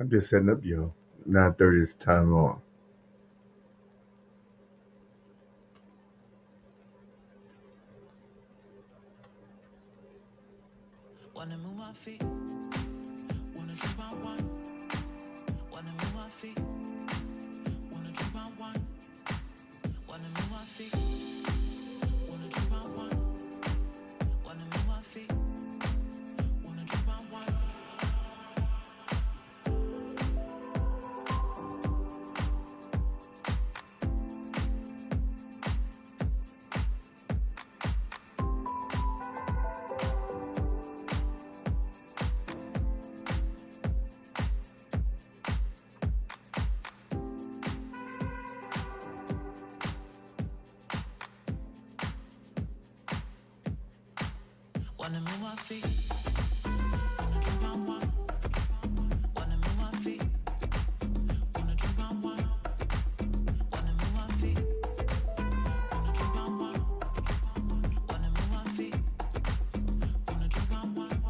I'm just setting up, yo. 9:30 is time on. Wanna move my feet, wanna drink my wine. Wanna move my feet, wanna drink my wine. Wanna move my feet, wanna drink my wine. Wanna move my feet, wanna drink my wine. Wanna move my feet, wanna drink my wine. Wanna move my feet, wanna drink my wine. Wanna move my feet, wanna drink my wine.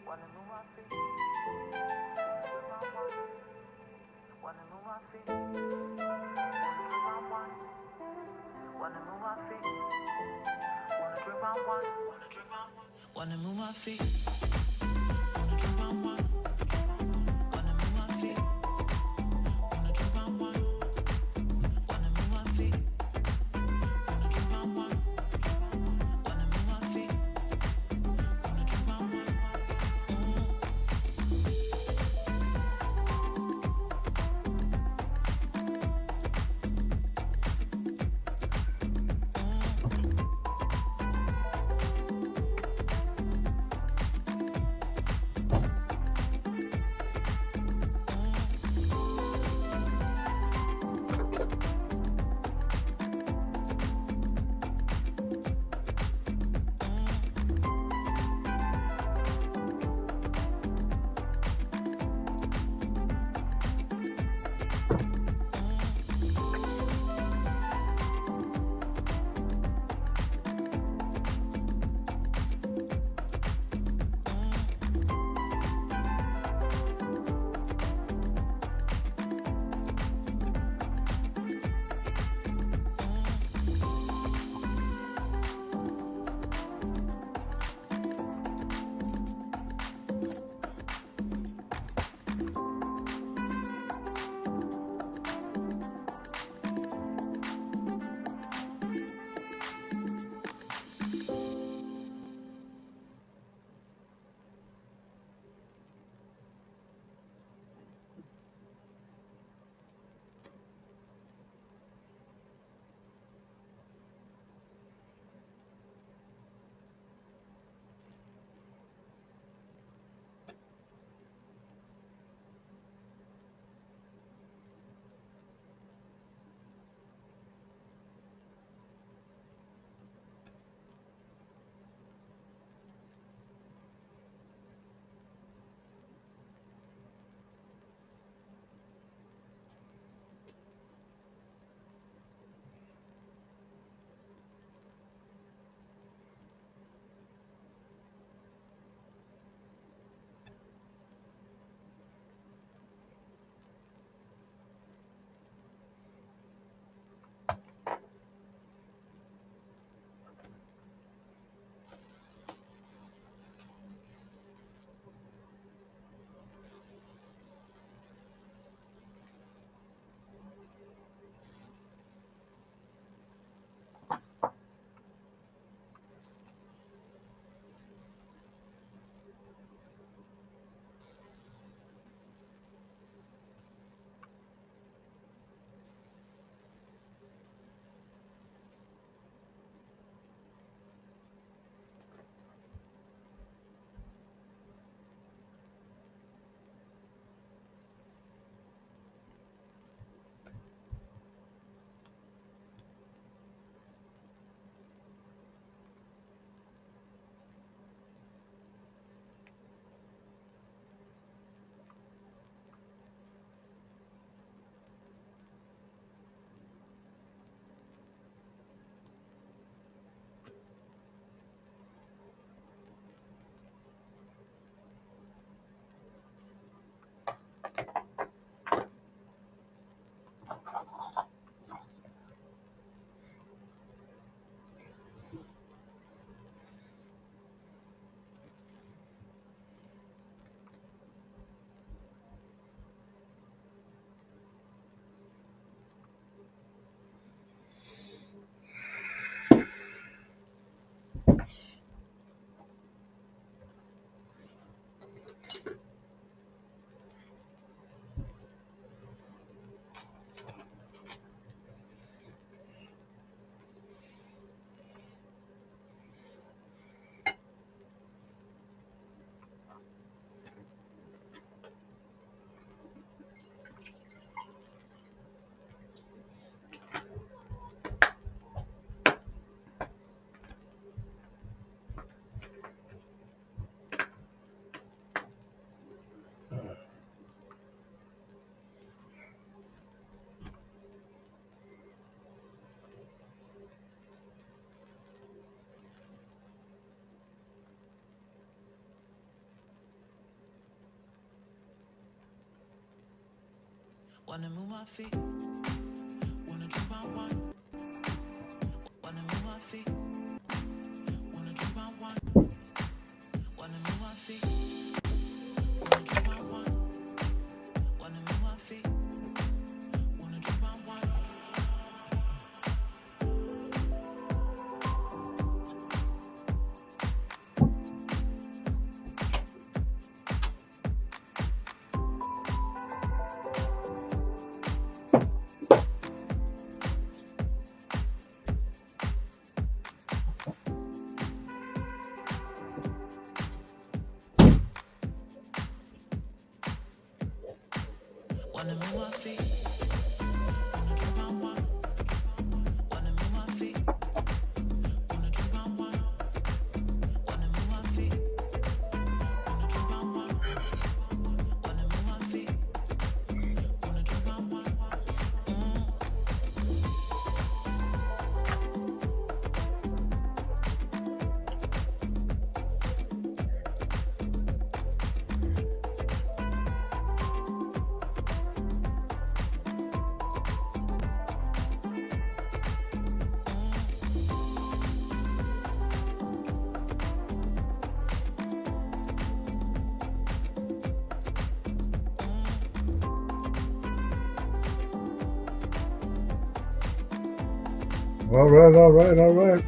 Wanna move my feet, wanna drink my wine. Wanna move my feet, wanna move my feet, wanna drink my wine. Wanna move my feet, wanna drink my wine. Wanna move my feet, wanna drink my wine. Wanna move my feet, wanna drink my wine. Wanna move my feet, wanna drink my wine. Wanna move my feet, wanna drink my wine. Wanna move my feet, wanna drink my wine. Wanna move my feet, wanna drink my wine. Wanna move my feet, wanna drink my wine. Wanna move my feet, wanna drink my wine. Wanna move my feet, wanna drink my wine. Wanna move my feet, wanna drink my wine. Wanna move my feet, wanna drink my wine. Wanna move my feet, wanna drink my wine. All right, all right, all right.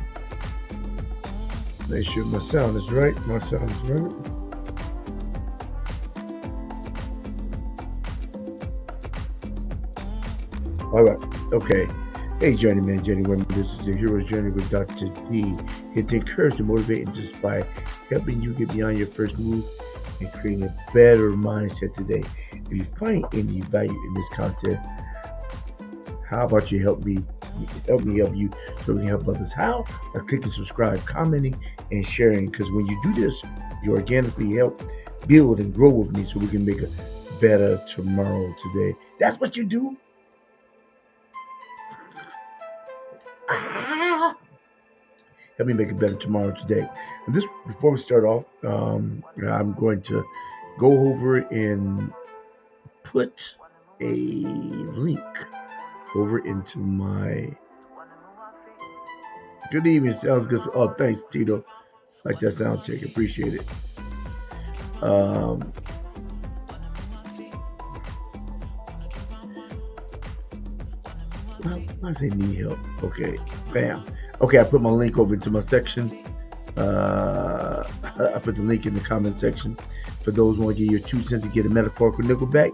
Make sure my sound is right. My sound is right. All right. Okay. Hey, journeyman, journeywomen. This is the hero's journey with Dr. D. Here to encourage, to motivate, and inspire, helping you get beyond your first move and creating a better mindset today. If you find any value in this content, how about you help me help you so we can help others? How? By clicking subscribe, commenting, and sharing. Because when you do this, you organically help build and grow with me so we can make a better tomorrow today. That's what you do. Ah! Help me make a better tomorrow today. And this, before we start off, I'm going to go over and put a link over into my. Good evening. Sounds good. Oh, thanks, Tito. Like that sound check. Appreciate it. Um, why does it need help? Okay, bam. Okay, I put my link over into my section. I put the link in the comment section for those who want to get your 2 cents and get a metaphorical nickel back.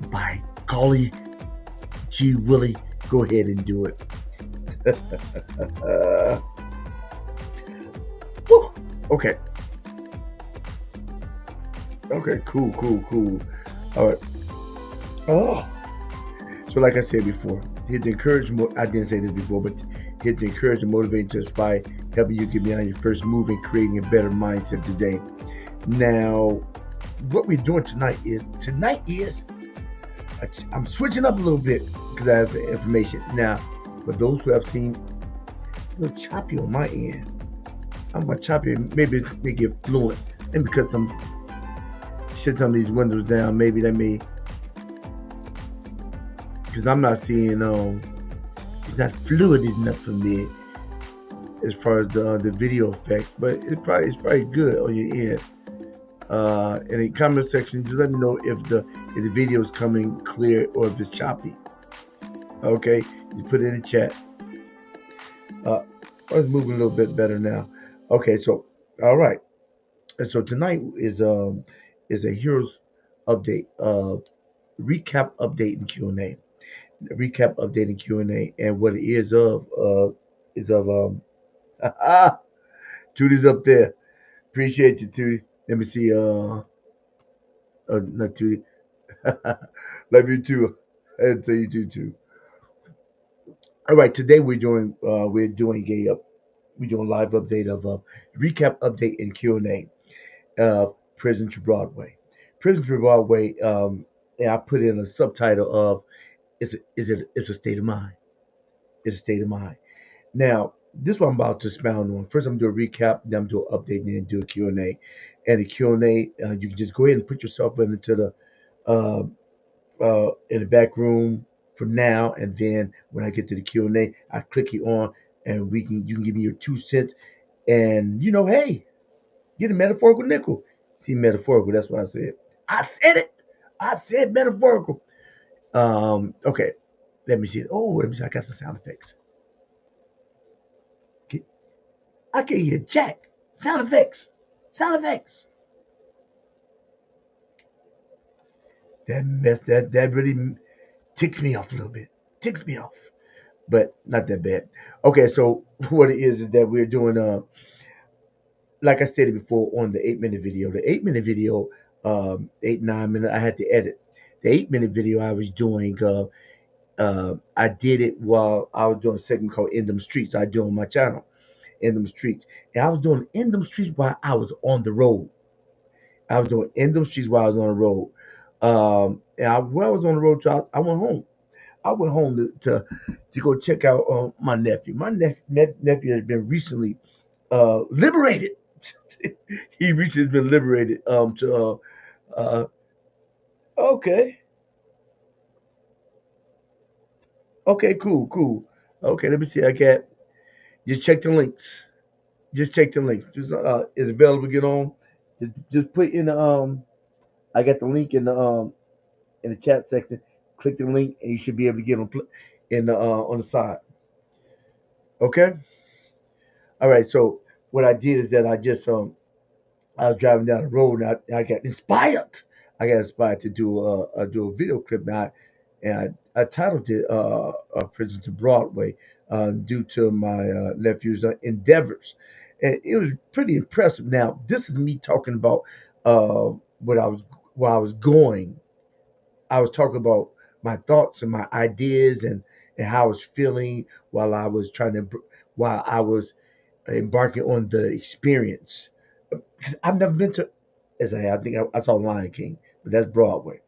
By golly, gee Willie, go ahead and do it. Whew. Okay. Okay. Cool. Cool. Cool. All right. Oh. So, like I said before, hit the encourage. I didn't say this before, but hit the encourage and motivate just by helping you get beyond your first move and creating a better mindset today. Now, what we're doing tonight is I'm switching up a little bit because that's the information. Now, for those who have seen a little choppy on my end, I'm gonna choppy. Maybe it's make it fluent, and because some shit on these windows down, maybe that may. Because I'm not seeing it's not fluid enough for me as far as the video effects, but it's probably good on your end. In the comment section, just let me know if the video is coming clear or if it's choppy. Okay, you put it in the chat. It's moving a little bit better now. Okay, so all right, and so tonight is a heroes update, recap update and Q&A. Recap update and Q&A, and what it is of Tootie up there. Appreciate you, Tootie. Let me see. Not Tootie. Love you too. And tell you too. All right, today we're doing live update of recap update and Q&A. Prison to Broadway. Prison to Broadway. And I put in a subtitle of it's a state of mind. It's a state of mind. Now, this is what I'm about to expound on. First, I'm going to do a recap, then I'm going to do an update, and then do a Q&A. And the Q&A, you can just go ahead and put yourself into the uh, in the back room for now, and then when I get to the Q&A, I click it on, and you can give me your 2 cents, and hey, get a metaphorical nickel. See, metaphorical. That's what I said. I said it. I said metaphorical. Okay. Let me see. Oh, let me see. I got some sound effects. I can't hear Jack. Sound effects. Sound effects. That really ticks me off a little bit. Ticks me off, but not that bad. Okay, so what it is that we're doing. Like I stated before on the 8 minute video. The 8 minute video, 8 9 minute. I had to edit the 8 minute video. I was doing. I did it while I was doing a segment called "In Them Streets." I do on my channel, "In Them Streets," and I was doing "In Them Streets" while I was on the road. I was doing "In Them Streets" while I was on the road. And while I was on the road, I went home. I went home to go check out my nephew. My nephew has been recently liberated. He recently has been liberated. Okay, okay, cool. Okay, let me see. I got just check the links. Just check the links. Just is available. Get on. Just put in the I got the link in the chat section. Click the link, and you should be able to get in the on the side. Okay. All right. So what I did is that I was driving down the road, and I got inspired. I got inspired to do a video clip now, and I titled it "Prison to Broadway" due to my nephew's endeavors, and it was pretty impressive. Now, this is me talking about what I was where I was going. I was talking about my thoughts and my ideas and how I was feeling while I was while I was embarking on the experience. Because I've never been to, as I think I saw Lion King, but that's Broadway.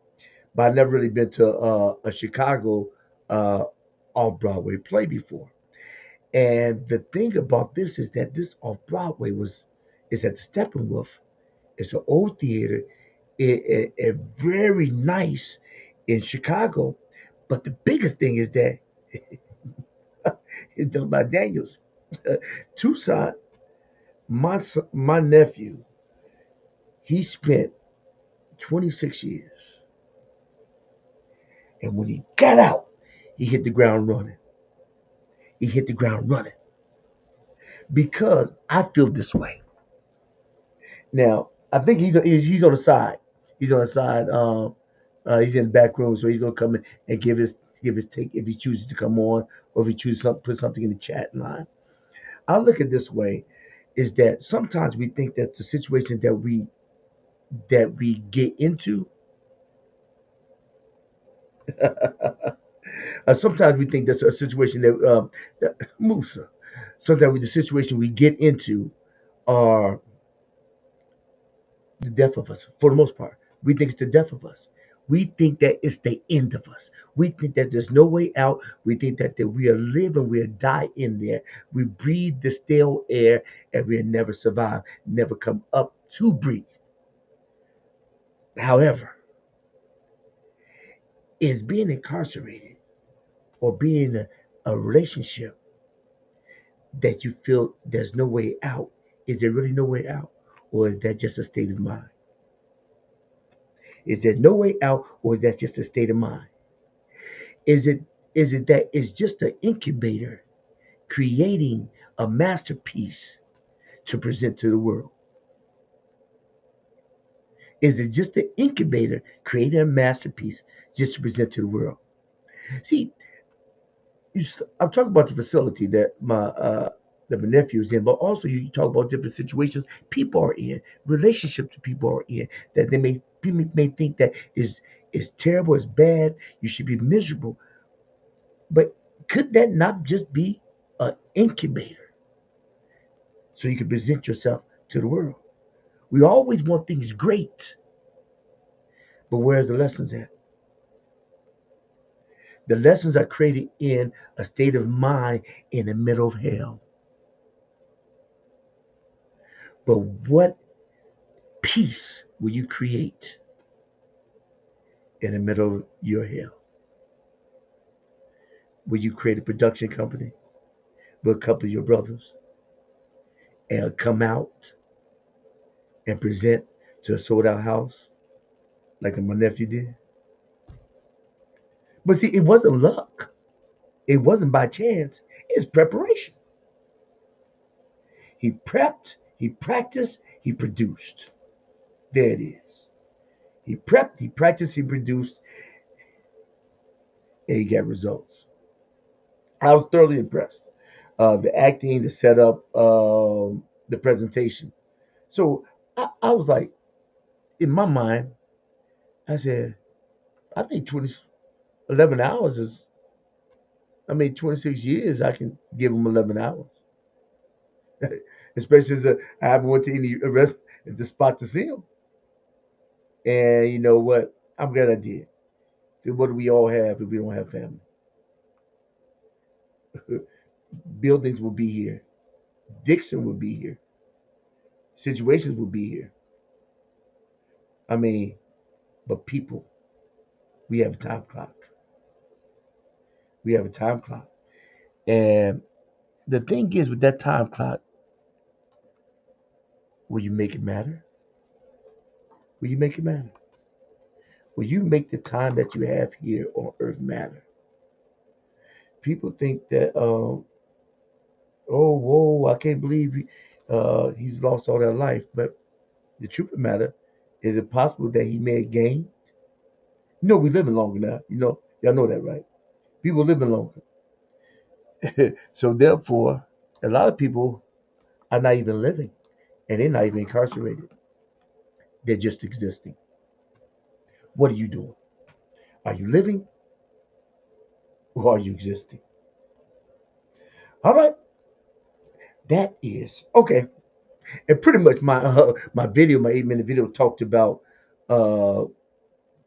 But I've never really been to a Chicago uh, off Broadway play before. And the thing about this is that this off Broadway is at the Steppenwolf. It's an old theater, very nice in Chicago. But the biggest thing is that it's done by Daniels. Tucson, my nephew, he spent 26 years. And when he got out, he hit the ground running. He hit the ground running because I feel this way. Now, I think he's on the side. He's on the side. He's in the back room, so he's gonna come in and give his take if he chooses to come on, or if he chooses to put something in the chat line. I look at this way: is that sometimes we think that the situation that we get into, sometimes we think that's a situation that Musa. Sometimes the situation we get into are the death of us. For the most part, we think it's the death of us. We think that it's the end of us. We think that there's no way out. We think that we are living, we'll die in there. We breathe the stale air, and we'll never survive, never come up to breathe. However, is being incarcerated or being a relationship that you feel there's no way out, is there really no way out? Or is that just a state of mind? Is there no way out, or is that just a state of mind? Is it that it's just an incubator creating a masterpiece to present to the world? Is it just an incubator creating a masterpiece just to present to the world? See, I'm talking about the facility that my nephew is in, but also you talk about different situations people are in, relationships that people are in, that they may think that is terrible, is bad, you should be miserable. But could that not just be an incubator so you can present yourself to the world? We always want things great, but where's the lessons at? The lessons are created in a state of mind in the middle of hell. But what peace will you create in the middle of your hell? Will you create a production company with a couple of your brothers and come out and present to a sold out house like my nephew did? But see, it wasn't luck. It wasn't by chance. It's preparation. He prepped, he practiced, he produced. There it is. He prepped, he practiced, he produced, and he got results. I was thoroughly impressed. The acting, the setup, the presentation. So I was like, in my mind, I said, I think 11 hours is, 26 years, I can give him 11 hours. Especially as I haven't went to any rest at the spot to see him. And you know what? I'm glad I did. 'Cause what do we all have if we don't have family? Buildings will be here. Dixon will be here. Situations will be here. I mean, but people, we have a time clock. We have a time clock. And the thing is with that time clock, will you make it matter? Will you make it matter? Will you make the time that you have here on earth matter? People think that, oh, whoa, I can't believe he's lost all that life. But the truth of the matter, is it possible that he may have gained? You know, we're living longer now. You know, y'all know that, right? People living longer. So therefore, a lot of people are not even living and they're not even incarcerated. They're just existing. What are you doing? Are you living or are you existing? All right, that is okay. And pretty much my video, my 8 minute video, talked about uh,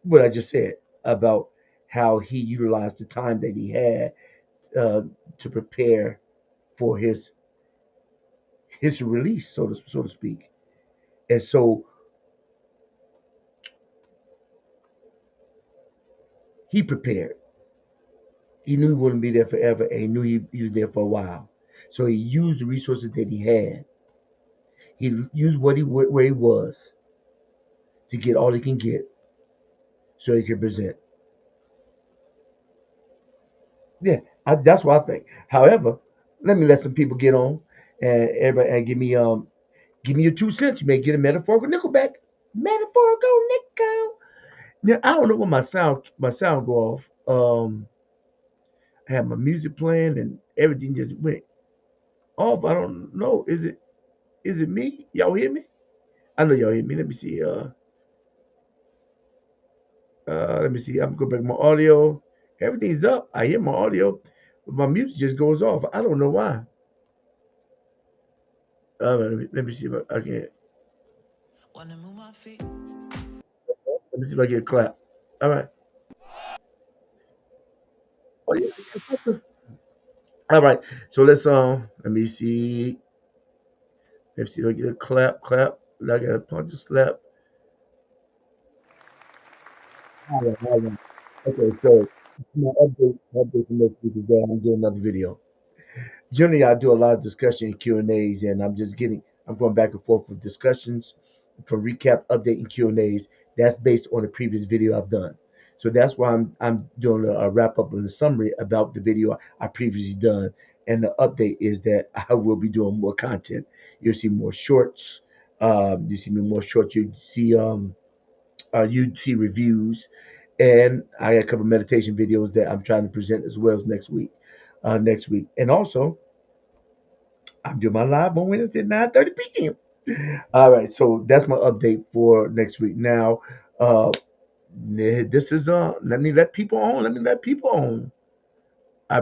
what I just said about how he utilized the time that he had uh, to prepare for his release, so to speak. And so he prepared. He knew he wouldn't be there forever, and he knew he was there for a while. So he used the resources that he had. He used where he was to get all he can get, so he could present. Yeah, that's what I think. However, let me let some people get on and everybody and give me your 2 cents. You may get a metaphorical nickel back. Metaphorical nickel. Now I don't know when my sound go off. I have my music playing and everything just went off. I don't know. Is it me? Y'all hear me? I know y'all hear me. Let me see. Let me see. I'm going back to my audio. Everything's up. I hear my audio, but my music just goes off. I don't know why. Let me see if I can. Wanna move my feet. Let me see if I get a clap. All right. Oh yeah. All right. So let me see. Let me see if I get a clap. I got a punch a slap. All right, all right. Okay, so my update for next week is that I'm doing another video. Generally, I do a lot of discussion and Q and A's, and I'm going back and forth with discussions for recap, update, and Q and A's. That's based on the previous video I've done. So that's why I'm doing a wrap up and a summary about the video I previously done. And the update is that I will be doing more content. You'll see more shorts. You see me more shorts. You see reviews, and I got a couple meditation videos that I'm trying to present as well as next week. And also I'm doing my live on Wednesday at 9:30 p.m. All right, so that's my update for next week. Now, this is let me let people on. Let me let people on.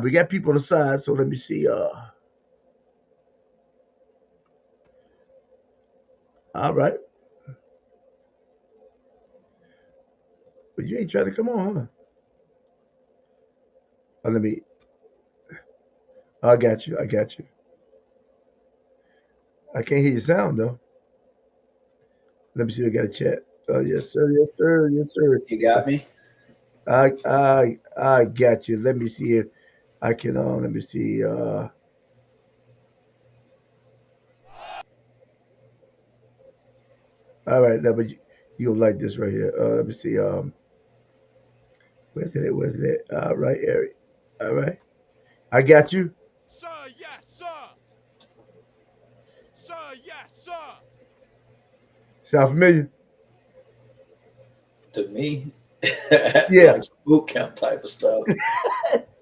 We got people on the side, so let me see. All right, but you ain't trying to come on, huh? Let me. I got you. I got you. I can't hear your sound though. Let me see. If I got a chat. Yes, sir. Yes, sir. Yes, sir. You got me? I got you. Let me see if I can. Let me see. All right, now, but you don't like this right here. Let me see. Where's it? Where's it? All right, Eric. All right, I got you. Sir, yes, sir. Sir, yes, sir. Sound familiar? To me, Yeah, like some boot camp type of stuff.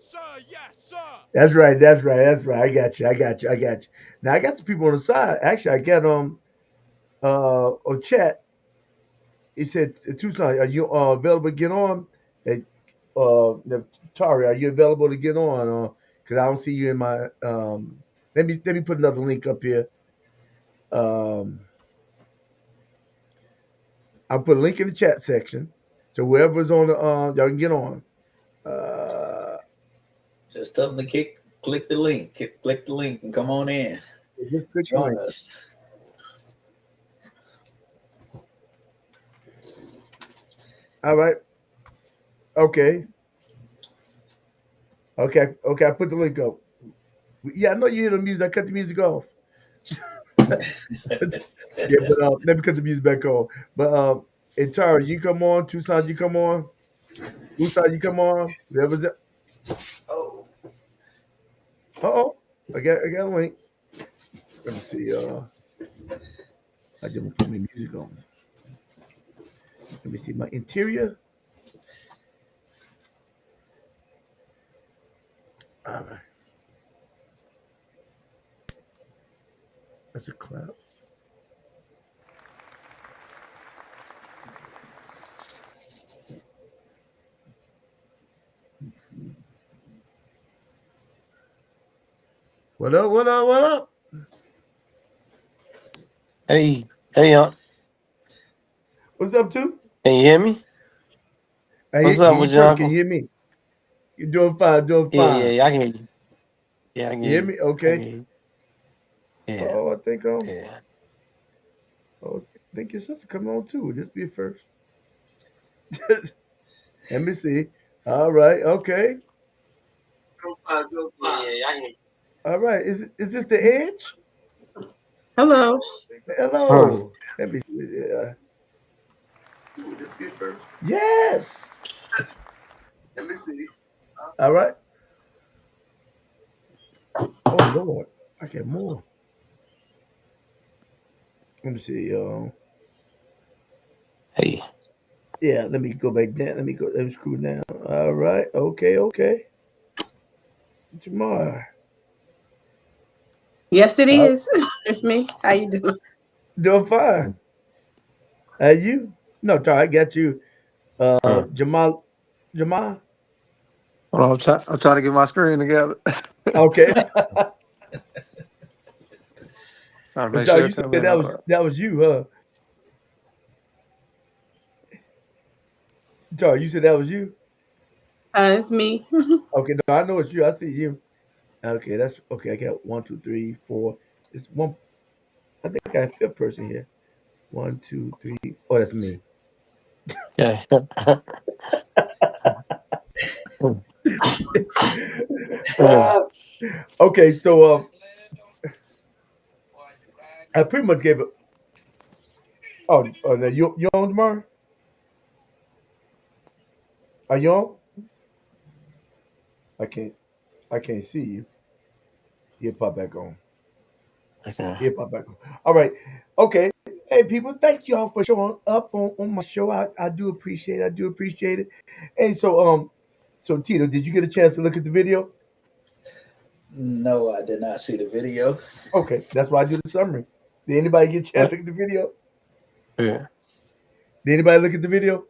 Sir, yes, sir. that's right. That's right. That's right. I got you. I got you. I got you. Now I got some people on the side. Actually, I got on chat. He said, Tucson, are you available to get on? Hey, Tari, are you available to get on? Because I don't see you in my. Let me put another link up here. Um, I'll put a link in the chat section, so whoever's on the y'all can get on. Uh, Just tell them to click the link, click the link, and come on in. just click the Join link. us. All right. Okay. Okay. Okay. I put the link up. Yeah, I know you hear the music. I cut the music off. Yeah, but let me cut the music back on. But and Tara, you come on. Tucson, you come on. Usa, you come on. Whoever's it. Oh, Oh, I got a link. Let me see. I just put my music on. Let me see my interior. All right, that's a cloud. What up? What up? What up? Hey, hey, What's up, too? can you hear me? I What's hear up you with your perfect. Can you uncle? hear me? You're doing fine. Doing Yeah, yeah, fine. yeah, I can hear you. Yeah, I can You hear hear you. me? I can Okay. hear you. Yeah, Oh, I think yeah. I think your sister coming on too. This be a first. Let me see. All right. Okay. Yeah, yeah, I can hear you. All right. Is this the edge? Hello. Huh. Hello. Let me see. Yes. Let me see. All right. Oh Lord, I get more. Let me see. Hey, Yeah. Let me go back down. Let me go. Let me screw down. All right. Okay. Okay. Jamar. Yes, it Uh, is. It's me. How you doing? doing fine. You? No, Tar, I got you. huh. Jamal. Jamal. Hold on, I'm trying to get my screen together. Okay. Trying to make Tar, sure you it said come in all right. that was you, huh? Tar, you said that was you. It's me. Okay. No, I know it's you. I see you. Okay. That's okay. I got one, two, three, four. It's one. I think I have fifth person here. One, two, three. Oh, that's me. Yeah. Ah, okay, so I pretty much gave it. Oh, now you on tomorrow? Are you on? I can't I can't see you. He'll pop back on. Okay. He'll pop back on. All right. Okay. Hey people, thank y'all for showing up on my show. I do appreciate it. I do appreciate it. Hey, so Tito, did you get a chance to look at the video? no, I did not see the video. Okay, that's why I do the summary. Did anybody get a chance What? to look at the video? Yeah. Did anybody look at the video?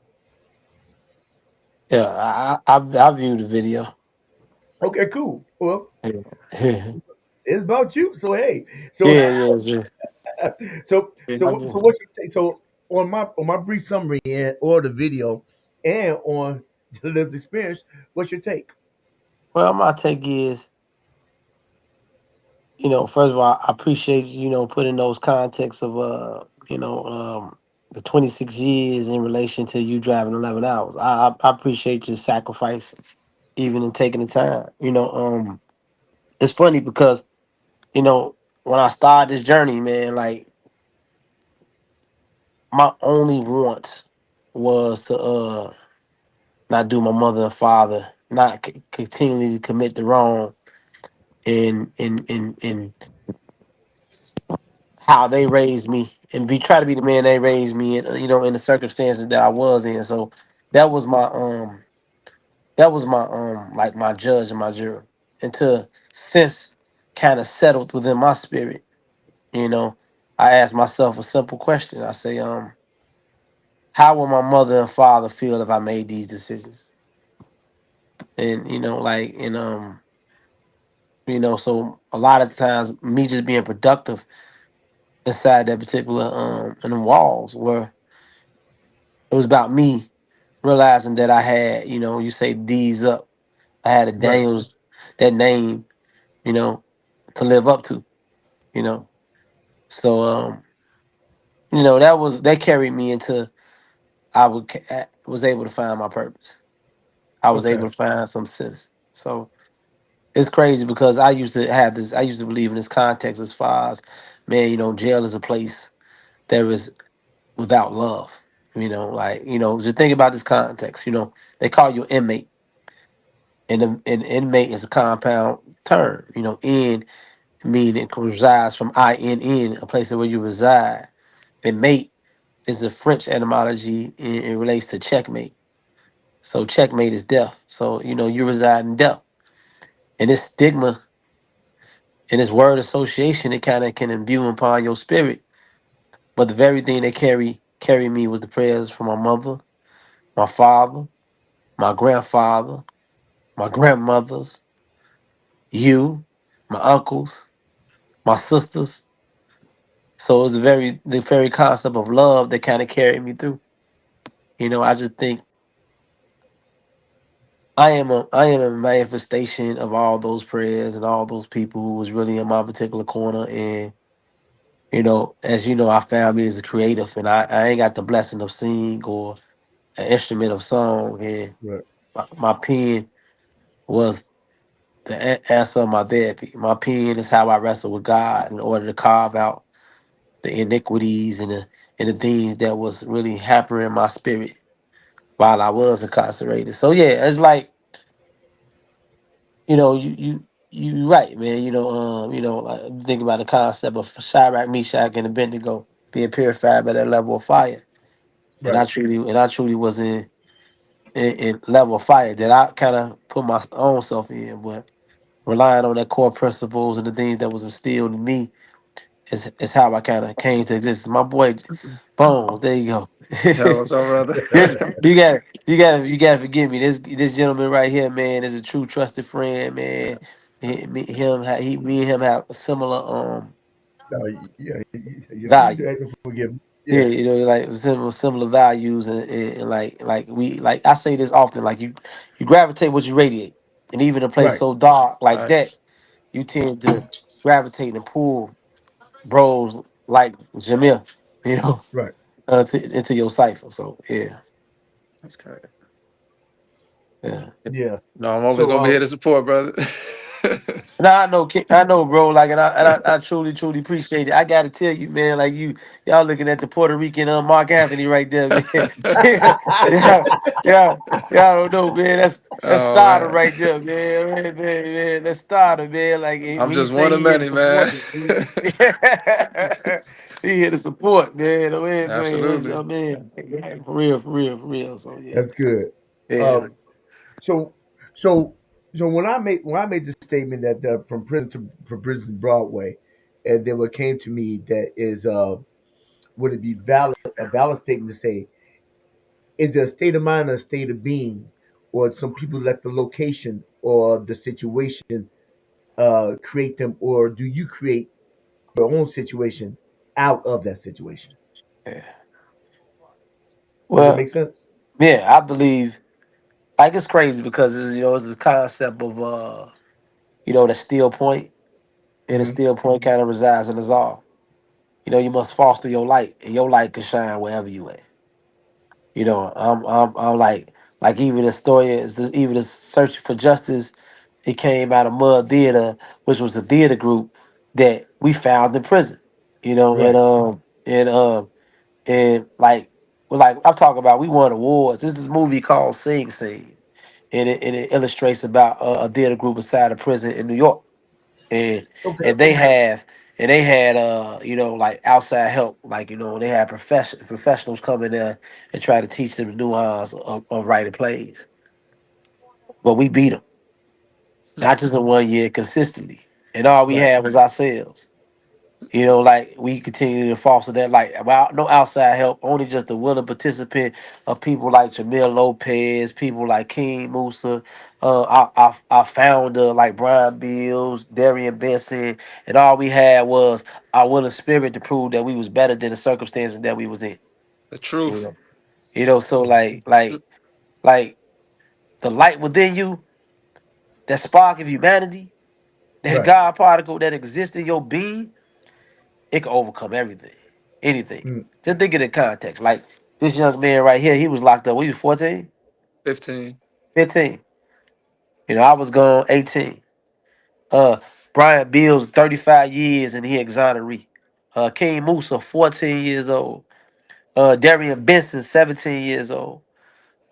Yeah, I viewed the video. Okay, cool. Well, Yeah. Yeah, it's about you. So hey, so yeah, yeah. Yeah, so what's your take? So on my brief summary and or the video and on the lived experience, what's your take? well, my take is, first of all, I appreciate putting those contexts of the 26 years in relation to you driving 11 hours. I appreciate your sacrifice, even in taking the time. It's funny because when I started this journey, man, like my only want was to not do my mother and father, not continually commit the wrong in how they raised me and be try to be the man they raised me in, in the circumstances that I was in. So that was my like my judge and my juror. Until since kind of settled within my spirit, you know, I asked myself a simple question. I say, how will my mother and father feel if I made these decisions? And so a lot of times me just being productive inside that particular in the walls where it was about me realizing that I had, you say D's up. I had a Right. Daniels, that name, you know, to live up to, you know. So that carried me into was able to find my purpose. I was Okay. able to find some sense. So it's crazy because I used to believe in this context as far as, man, jail is a place that is without love. Just think about this context. They call you inmate, and an inmate is a compound term. In meaning it resides from in, a place where you reside. And mate is a French etymology. It relates to checkmate. So checkmate is death. So you reside in death, and this stigma and this word association, it kind of can imbue upon your spirit. But the very thing that carry me was the prayers from my mother, my father, my grandfather, my grandmothers, you, my uncles, my sisters. So it was the very concept of love that kind of carried me through. I just think I am a manifestation of all those prayers and all those people who was really in my particular corner. And as you know, our family is a creative, and I ain't got the blessing of sing or an instrument of song. And Right. my pen was the answer of my therapy. My pen is how I wrestle with God in order to carve out the iniquities and the things that was really hampering my spirit while I was incarcerated. So yeah, it's like you right, man. Like think about the concept of Shadrach, Meshach, and Abednego being purified by that level of fire, and Right. I truly was in level of fire that I kind of put my own self in, but relying on that core principles and the things that was instilled in me is how I kind of came to existence. My boy Bones, there you go. Yeah, what's up, brother? This you gotta forgive me. This gentleman right here, man, is a true trusted friend, man. Me and him have a similar No, yeah, you value. have to forgive me. Yeah, Yeah. like similar values and like I say this often, like you gravitate what you radiate. And even a place Right. so dark like that, Nice. you tend to gravitate and pull bros like Jamil, you know, Right. into your cipher. So yeah, That's correct. yeah. Yeah. No, I'm always So gonna be here to support, brother. No, I know, I know, bro. Like, and I truly, truly appreciate it. I gotta tell you, man. Like, y'all looking at the Puerto Rican Mark Anthony right there, man. yeah, yeah, y'all don't know, man. That's Oh starter man, right there, man. That's starter, man. Like I'm when he just say one of he here to many, man. support it, he here to support, man. Absolutely. Man, for real, for real, for real. So yeah, that's good. yeah, Um. So so so when I made the statement that from prison from prison to Broadway, and then what came to me that is would it be valid a valid statement to say is it a state of mind or a state of being, or some people let the location or the situation create them, or do you create your own situation out of that situation? yeah. Does that Well, make sense? yeah, I believe. Like it's crazy because it's this concept of the still point, and the Hmm. still point kind of resides in us all. You must foster your light, and your light can shine wherever you at. I'm like even the story is this, even the search for justice. It came out of Mud Theater, which was a theater group that we found in prison. You know, and Right. and and like I'm talking about, we won awards. This is this movie called Sing Sing, and it illustrates about a theater group inside a prison in New York, and Okay. and they have and they had like outside help, like they had professionals come in there and try to teach them the nuance of writing plays, but we beat them, not just in 1 year, consistently, and all we Right. had was ourselves. Like we continue to foster that, like about no outside help, only just the willing participant of people like Jamil Lopez, people like King Musa, our founder like Brian Bills, Darian Benson, and all we had was our willing spirit to prove that we was better than the circumstances that we was in. The You truth. know, so like the light within you, that spark of humanity, that Right. God particle that exists in your being, it can overcome everything, anything. Mm. Just think of the context. Like this young man right here, he was locked up. He was 14, 15. 15. I was gone 18. Uh, Brian Bills, 35 years and he exoneree. King Musa, 14 years old. Darian Benson, 17 years old.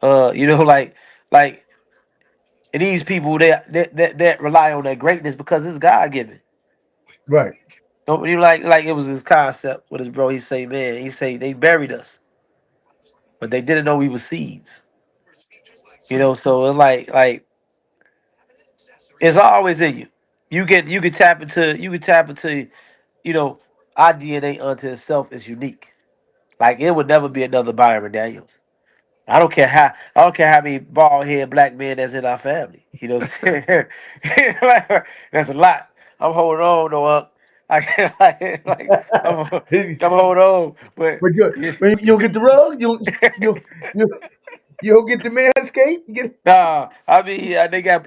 Like, and these people that rely on their greatness because it's God given. Right. Don't you like it was his concept with his bro. He say, man, he say they buried us, but they didn't know we were seeds. So it's like it's always in you. You can tap into you know our DNA unto itself is unique. Like it would never be another Byron Daniels. I don't care how many bald head black men that's in our family. You know what I'm saying? That's a lot. I'm holding on though. I can't I'm holding on, but But yeah. you don't get the rug, you you you don't get the manscape. You get Nah, I mean, yeah, they got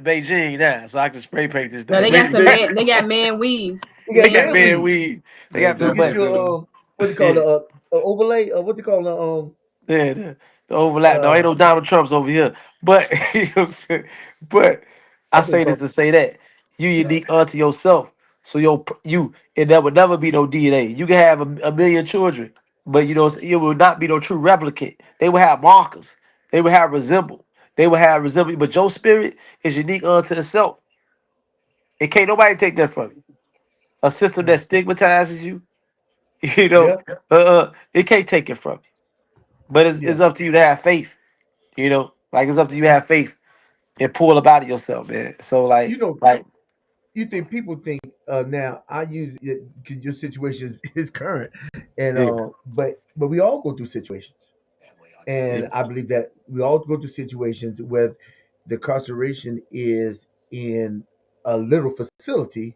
Beijing now, so I can spray paint this No, thing. they got they, some they, man. They got man weaves. you They got got man Man man weave. weed. They They got You do. get They but do. your what they call yeah, the overlay, what they call the yeah, the overlap. No, ain't uh no Donald Trumps over here. But you know what I'm saying? But I that's what they say call this to say that you unique unto yourself. So you and there would never be no DNA. You can have a million children, but it will not be no true replicate. They will have markers. They will have resemble. They will have resemble. But your spirit is unique unto itself. It can't nobody take that from you. A system that Mm. stigmatizes you, Yeah, it can't take it from you. But it's yeah. up to you to have faith. Like it's up to you to have faith and pull up out of yourself, man. So You like, know, like, you think people think now I use it 'cause your situation is current, and yeah, but we all go through situations, yeah, and I believe that we all go through situations where the incarceration is in a literal facility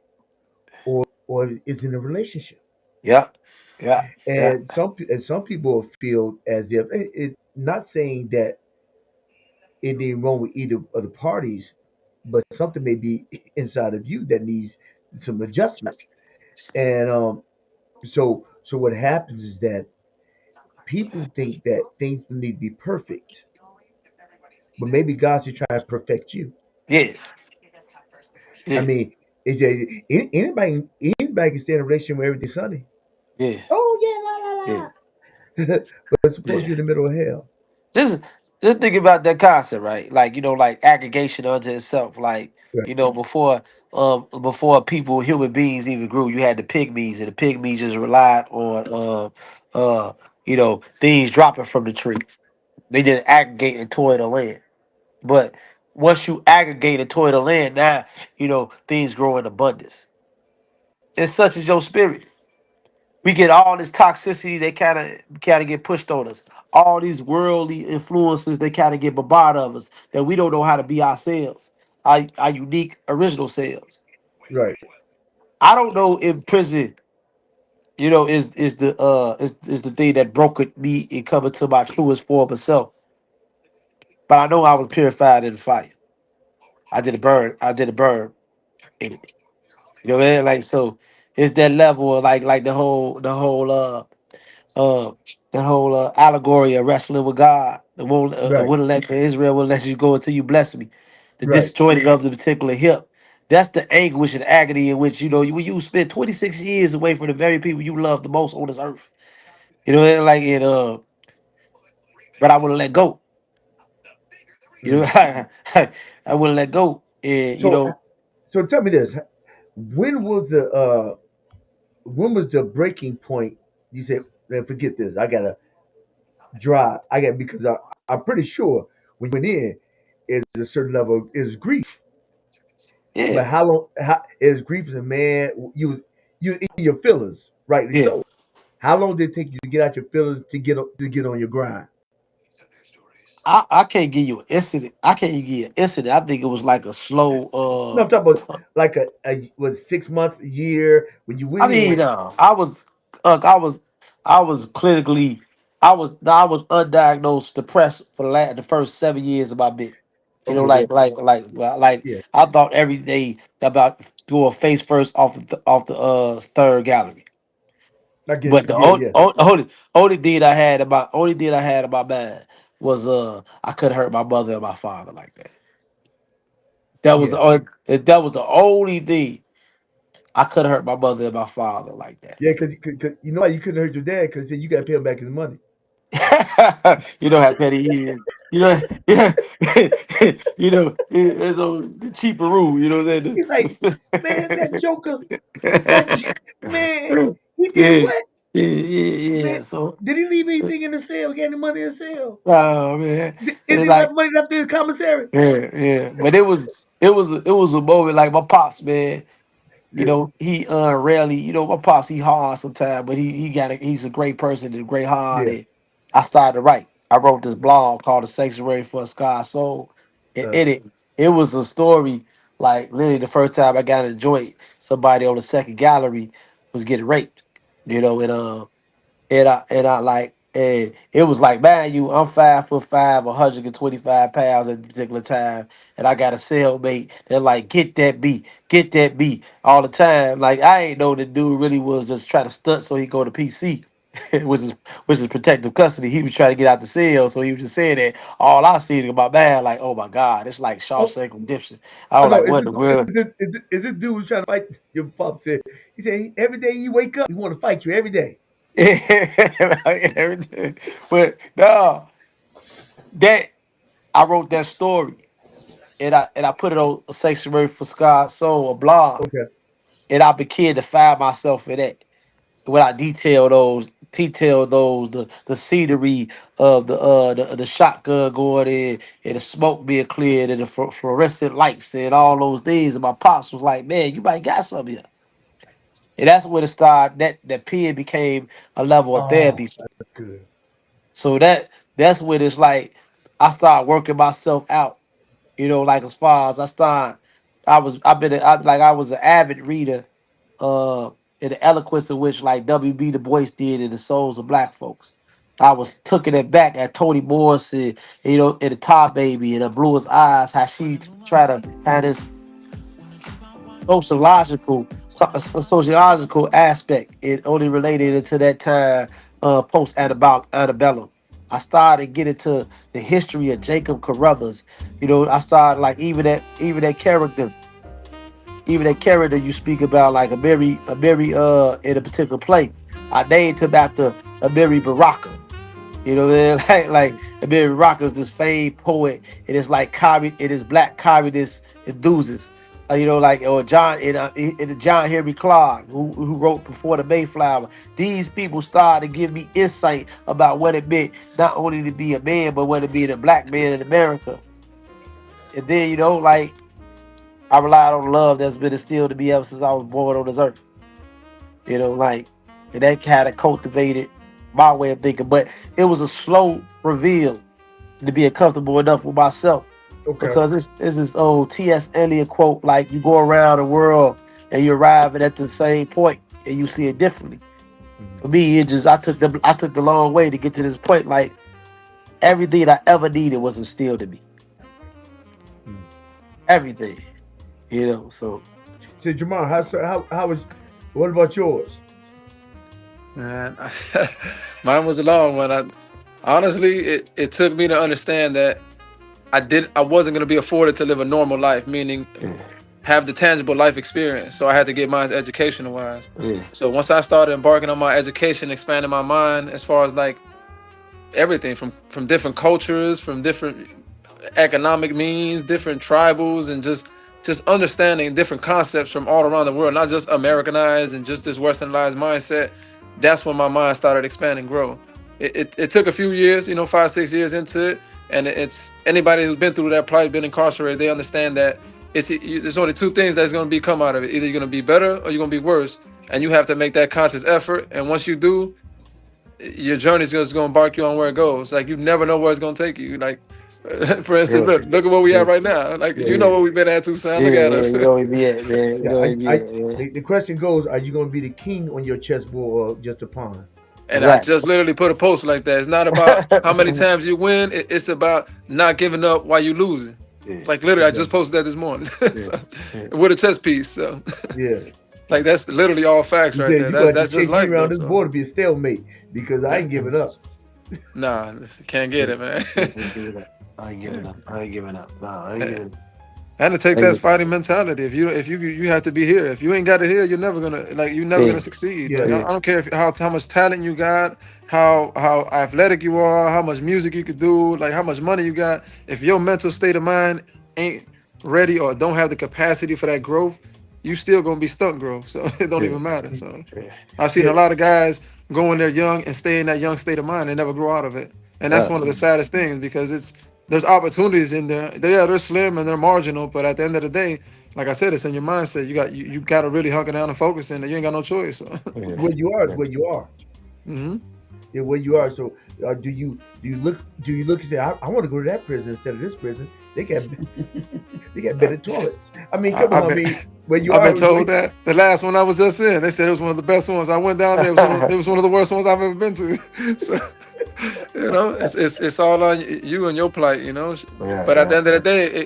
or is in a relationship, yeah, yeah, yeah, and some people feel as if not saying that anything wrong with either of the parties, but something may be inside of you that needs some adjustment. And so what happens is that people think that things need to be perfect, but maybe God's just trying to perfect you. yeah, I yeah, mean, is there anybody can stay in a relationship where everything's sunny? yeah, Oh yeah, yeah, la la la. But suppose yeah. you're in the middle of hell. Just just think about that concept, right? Like like aggregation unto itself. Like Right, before people, human beings even grew, you had the pygmies, and the pygmies just relied on things dropping from the tree. They didn't aggregate and toil the land. But once you aggregate and toil the land, now things grow in abundance. And such is your spirit. We get all this toxicity they kind of get pushed on us. All these worldly influences they kind of get bombarded of us that we don't know how to be ourselves, our unique original selves. right. I don't know if prison, is the thing that broke me and coming to my truest form of self. But I know I was purified in the fire. I did a burn. I did a burn in it. You know what I mean? Like so, it's that level of like uh the whole allegory of wrestling with God. The won't Right, wouldn't let Israel wouldn't let you go until you bless me. The right. disjointed of the particular hip. That's the anguish and agony in which when you spend 26 years away from the very people you love the most on this earth. You know, and like it but I wouldn't let go. You know, Mm. I wouldn't let go. And So, so tell me this: when was the breaking point? You said, "Man, forget this. I gotta drive. I got because I'm pretty sure when you went in, is a certain level is grief. But yeah, how long? How is grief as a man? You in your feelings, rightly yeah. so. How long did it take you to get out your feelings to get on your grind? I can't give you an incident. I can't give you an incident. I think it was like a No, slow I'm talking about like a was 6 months, a year when you I went mean, in. I was clinically, I was undiagnosed depressed for the first 7 years of my bit. You know, Okay, like yeah, I thought every day about doing face first off the third gallery. I get But you. Yeah, yeah, only thing I had about mine was I couldn't hurt my mother and my father like that. yeah, That was the only thing I couldn't hurt my mother and my father like that. yeah. Because you know why you couldn't hurt your dad because you got to pay him back his money. You know how petty he is. You know, yeah. It's the cheaper rule. You know what I'm He's like, man, that saying? Joker, that man, he did Yeah, what? yeah. Man, So, did he leave anything in the cell? Get any money in the cell? oh man, Is it's he like, left money left in the commissary? yeah. But it was a moment like my pops, man. You Yeah. know, he rarely, my pops he hard sometimes, but he's a great person, a great heart. Yeah. And I started to write. I wrote this blog called The Sanctuary for a Sky Soul. And Uh, it was a story like literally the first time I got in a joint, somebody on the second gallery was getting raped. And and I like and it was like, man, I'm 5'5", 125 pounds at the particular time, and I got a cellmate. They're like, get that beat all the time. Like I ain't know the dude really was just trying to stunt so he go to PC. which is which is protective custody. He was trying to get out the cell, so he was just saying that. All I see about man, like, oh my God, it's like oh, Shawshank Redemption. I oh was no, like, what in the world? is this dude was trying to fight your pop said he said every day you wake up, he want to fight you every day. Like, everything. But no, that I wrote that story and I put it on a sanctuary for Scott Soul, a blog, Okay. and I began to find myself in that. When I detail those the scenery of the shotgun going in and the smoke being cleared and the fluorescent lights and all those things. And my pops was like, "Man, you might got something here." And that's when it started. That pen became a level of Oh, therapy. that's good. So that's when it's like I started working myself out. Like as far as I was an avid reader uh in the eloquence of which like W.B. Du Bois did in the souls of black folks. I was taking it back at Toni Morrison, in the Top Baby and the Blue His Eyes, how she tried to have this sociological aspect. It only related to that time post antebellum. I started getting to the history of Jacob Carruthers. I started like even that character you speak about, like a very in a particular play. I named him after a Mary Baraka. You know what I mean? Like Mary Baraka is this famed poet. It is like it is black communist enthusiasts. Like or John in John Henry Clark, who wrote Before the Mayflower. These people started to give me insight about what it meant not only to be a man, but what it meant a black man in America. And then like I relied on love that's been instilled in me ever since I was born on this earth. Like and that kind of cultivated my way of thinking. But it was a slow reveal to be comfortable enough with myself Okay. because it's this old T.S. Eliot quote, like you go around the world and you're arriving at the same point and you see it differently. Mhm. For me, it just I took the long way to get to this point. Like everything I ever needed was instilled in me. Mhm. Everything. So So Jamal, how was What about yours? Man, mine was a long one. Honestly, it took me to understand that I wasn't gonna be afforded to live a normal life, meaning Yeah, have the tangible life experience. So I had to get mine educational wise. yeah, So once I started embarking on my education, expanding my mind as far as like everything from different cultures, from different economic means, different tribals, and just understanding different concepts from all around the world, not just Americanized and just this westernized mindset. That's when my mind started expanding, grow. It took a few years, 5 6 years into it, and it's anybody who's been through that, probably been incarcerated, they understand that there's only two things that's going to be come out of it. Either you're going to be better or you're going to be worse, and you have to make that conscious effort. And once you do, your journey's just gonna embark you on where it goes. Like you never know where it's gonna take you. Like for instance, yeah, look at where we yeah, at right now. Like Yeah, you know yeah, where we've been at too, son. yeah, Look at yeah. us. You know where we at, man. You yeah. know where we at, man. The question goes: are you going to be the king on your chessboard or just a pawn? And I Exactly. just literally put a post like that. It's not about how many times you win. It's about not giving up while you losing. Yeah, Like literally, I just Exactly. posted that this morning. yeah, So, yeah. with a chess piece. So Yeah. like that's literally all facts You right said there. you're going That's to have that's to just chase me life around though. this So board to be a stalemate because I yeah, ain't giving up. nah, can't get it, man. I ain't giving up. I ain't giving up. I ain't giving up. No, I ain't giving up. And to take I ain't that giving up. fighting mentality. If you have to be here. If you ain't got it here, you're never Yeah, gonna succeed. Like Yeah. I don't care how much talent you got, how athletic you are, how much music you could do, like how much money you got. If your mental state of mind ain't ready or don't have the capacity for that growth, you still gonna be stuck growth. So it don't yeah, even matter. So yeah. I've seen Yeah. a lot of guys go in there young and stay in that young state of mind and never grow out of it. And that's one of the saddest things because there's opportunities in there. They're slim and they're marginal, but at the end of the day, like I said, it's in your mindset. You got to really hunker down and focus in. You ain't got no choice. So. Yeah, Where you are is yeah. where you are. hmm Yeah, where you are. So, do you look and say, I want to go to that prison instead of this prison? They got I, better toilets. I mean, come I, on. I've I been mean, where you I've been are is where. told that the last one I was just in, they said it was one of the best ones. I went down there. It was one of the worst ones I've ever been to. So it's all on you and your plight. Yeah, But at yeah, the end of the yeah. day,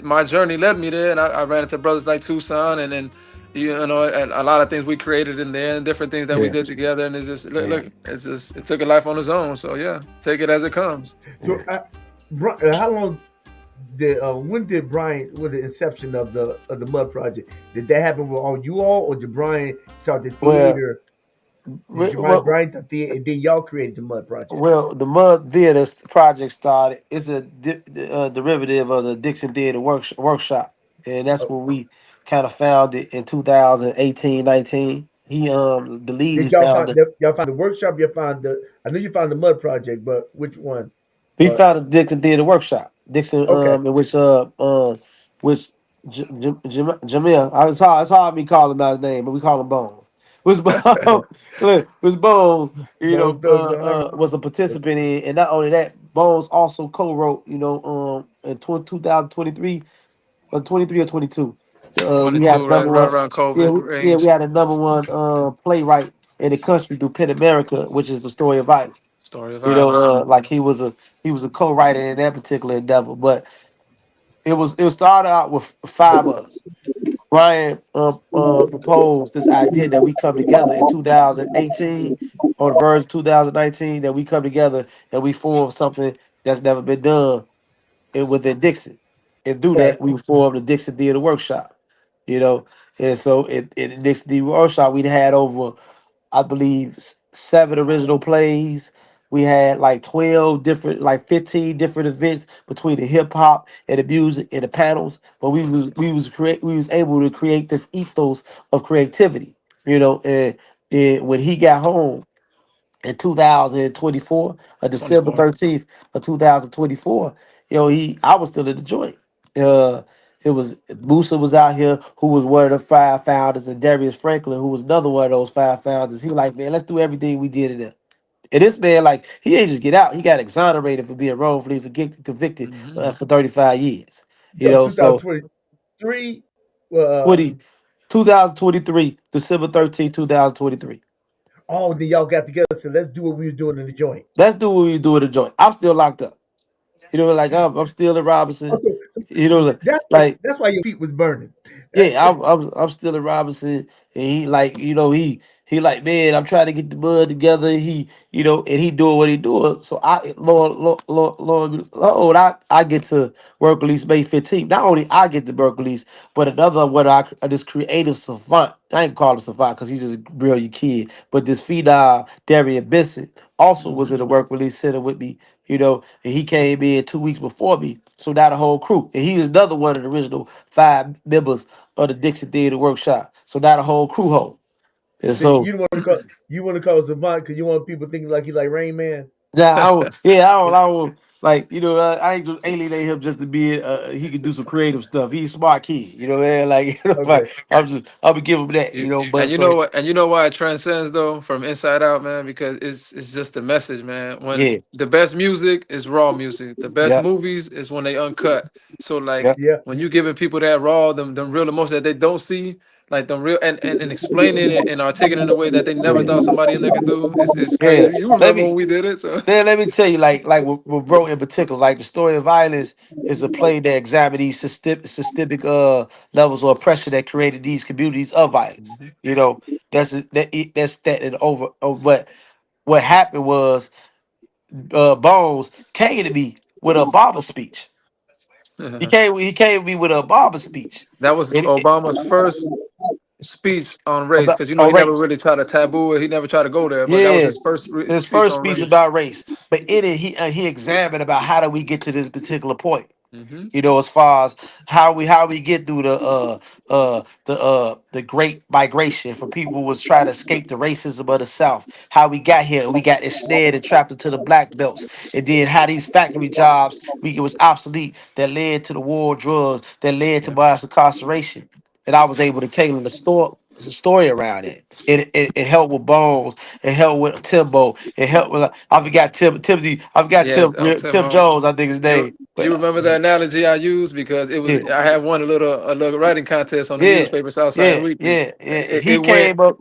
my journey led me there, and I ran into brothers like Tucson, and then and a lot of things we created in there, and different things that we Yeah, did together, and it's just yeah. look, it's just it took a life on its own. So yeah, take it as it comes. So, Yeah. How long did when did Brian, with the inception of the Mud Project, did that happen with all you all, or did Brian start the Well, theater? Did you Brian well, Brian the theater, and then y'all created the Mud Project? well, the Mud Theater project started. It's a derivative of the Dixon Theater Workshop, and that's Uh, what we kind of founded in 2018, 19. He the lead he did y'all find founded. the workshop? You found the I know you found the Mud Project, but which one? We Uh, founded Dixon Theater Workshop. Dixon okay. in which Jamil. It's hard me calling out his name, but we call him Bones. Was Bones, look, was Bones, Bones Thugs and Harmony. was a participant in, and not only that, Bones also co-wrote, in 2023 or 23 or 22. We had 22, right, number right one. around Yeah, COVID we range. had a number one playwright in the country through Pen America, which is the story of violence. Story of violence. Like he was a co-writer in that particular endeavor. But it started out with five of us. Brian proposed this idea that we come together in 2018, on the verge of 2019, that we come together and we form something that's never been done within Dixon. And through Okay. that, we formed the Dixon Theater Workshop. You know, and so in the Dixon Theater Workshop, we had over, I believe, seven original plays. We had like 12 different, like 15 different events between the hip hop and the music and the panels. But we was able to create this ethos of creativity. And when he got home in 2024, December 24. 13th of 2024, I was still in the joint. Uh, it was Musa was out here, who was one of the five founders, and Darius Franklin, who was another one of those five founders. He was like, man, let's do everything we did in there. And this man, like, he ain't just get out; he got exonerated for being wrongfully convicted hmm for 35 years. That was So 2023. Well, 20, 2023, December 13th, 2023. then y'all got together. So let's do what we was doing in the joint. Let's do what we was doing in the joint. I'm still locked up. You know, like I'm still in Oh, Robinson. so You know, like that's why your feet was burning. yeah, I'm still in Robinson, and he like he like man, I'm trying to get the bud together. He and he doing what he doing. So Lord, I get to work release May 15th. Not only I get to work release, but another what this creative savant. I ain't call him savant because he's just a brilliant kid. But this phenom Darian Benson also was in the work release center with me. And he came in 2 weeks before me. So now the whole crew, and he is another one of the original 5 members of the Dixon Theater Workshop. So now the whole crew home. And So so you want to call us savant because you want people thinking like you like Rain Man. now I don't like I ain't just alienate him just to be he can do some creative stuff. He's a smart kid, man. Like, Okay. like I'll be giving him that, But And you know so what? And you know why it transcends though from inside out, man? Because it's just the message, man. When yeah, the best music is raw music, the best yeah, movies is when they uncut. So yeah, like Yeah. when you giving people that raw, them real emotions that they don't see, like them real and explaining it and articulating in a way that they never thought somebody in there could do. It's yeah. crazy. You Let remember when me we did it? So let me tell you, like with bro in particular, like the story of violence is a play that examines these systemic levels of oppression that created these communities of violence. Mhm. That's that and over. What happened was Bones came to me with a Obama speech. He came to me with a Obama speech. That was Obama's first speech on race About because on he never race. really tried to taboo it. He never tried to go there, but that was Yeah, his first his speech first on speech race. about race, but in it he examined about how do we get to this particular point. Hmm. As far as how we get through the great migration for people who was trying to escape the racism of the South, how we got here and we got ensnared and trapped into the black belts, and then how these factory jobs we it was obsolete that led to the war on drugs that led to mass incarceration. And I was able to tailor the story around it. It helped with Bones, it helped with Timbo, it helped with I forgot Timothy, I forgot Yeah, Tim. Tim Jones, I think his You name. you But remember the analogy I used because it was yeah, I had won a little writing contest on the yeah, newspaper Southside yeah, Weekly. yeah, yeah. It He went came up.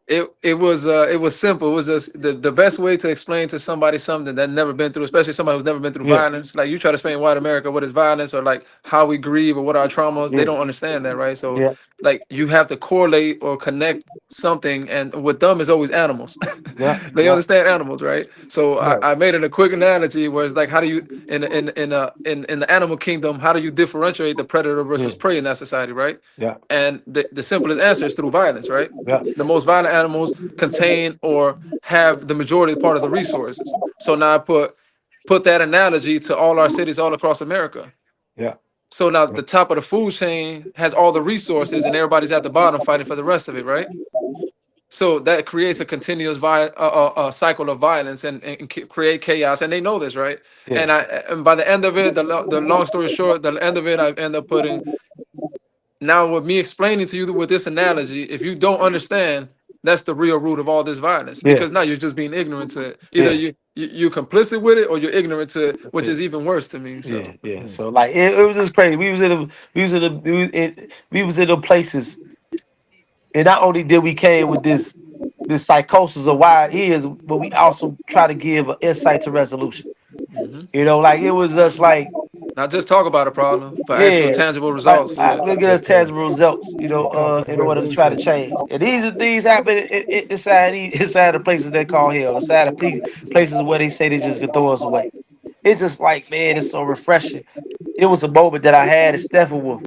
it was simple. It was just the best way to explain to somebody something that never been through, especially somebody who's never been through Yeah, violence. Like you try to explain white America what is violence or like how we grieve or what are our traumas, they yeah, don't understand that, right? So yeah, like you have to correlate or connect something, and with them is always animals. yeah, They yeah, understand animals, right? So Right. I made it a quick analogy where it's like how do you in the animal kingdom, how do you differentiate the predator yeah, versus prey in that society, right? yeah, And the simplest answer is through violence, right? yeah, The most violent animals contain or have the majority part of the resources. So now I put that analogy to all our cities all across America. yeah, So now the top of the food chain has all the resources and everybody's at the bottom fighting for the rest of it, right? So that creates a continuous cycle of violence and create chaos, and they know this, right? yeah, And by the end of it, the long story short, the end of it, I end up putting now with me explaining to you with this analogy, if you don't understand, that's the real root of all this violence. yeah, Because now you're just being ignorant to it. Either yeah, you're complicit with it or you're ignorant to it, which yeah, is even worse to me. yeah, So yeah. So like it was just crazy. We was in the places, and not only did we came with this psychosis of why it is, but we also try to give an insight to resolution. mhm. Like it was just like Not just talk about a problem, but actual yeah, tangible like results. I Yeah. look at us tangible results, in order to try to change. And these are things happen inside the places they call hell, inside the places where they say they just can throw us away. It's just like, man, it's so refreshing. It was a moment that I had at Steppenwolf,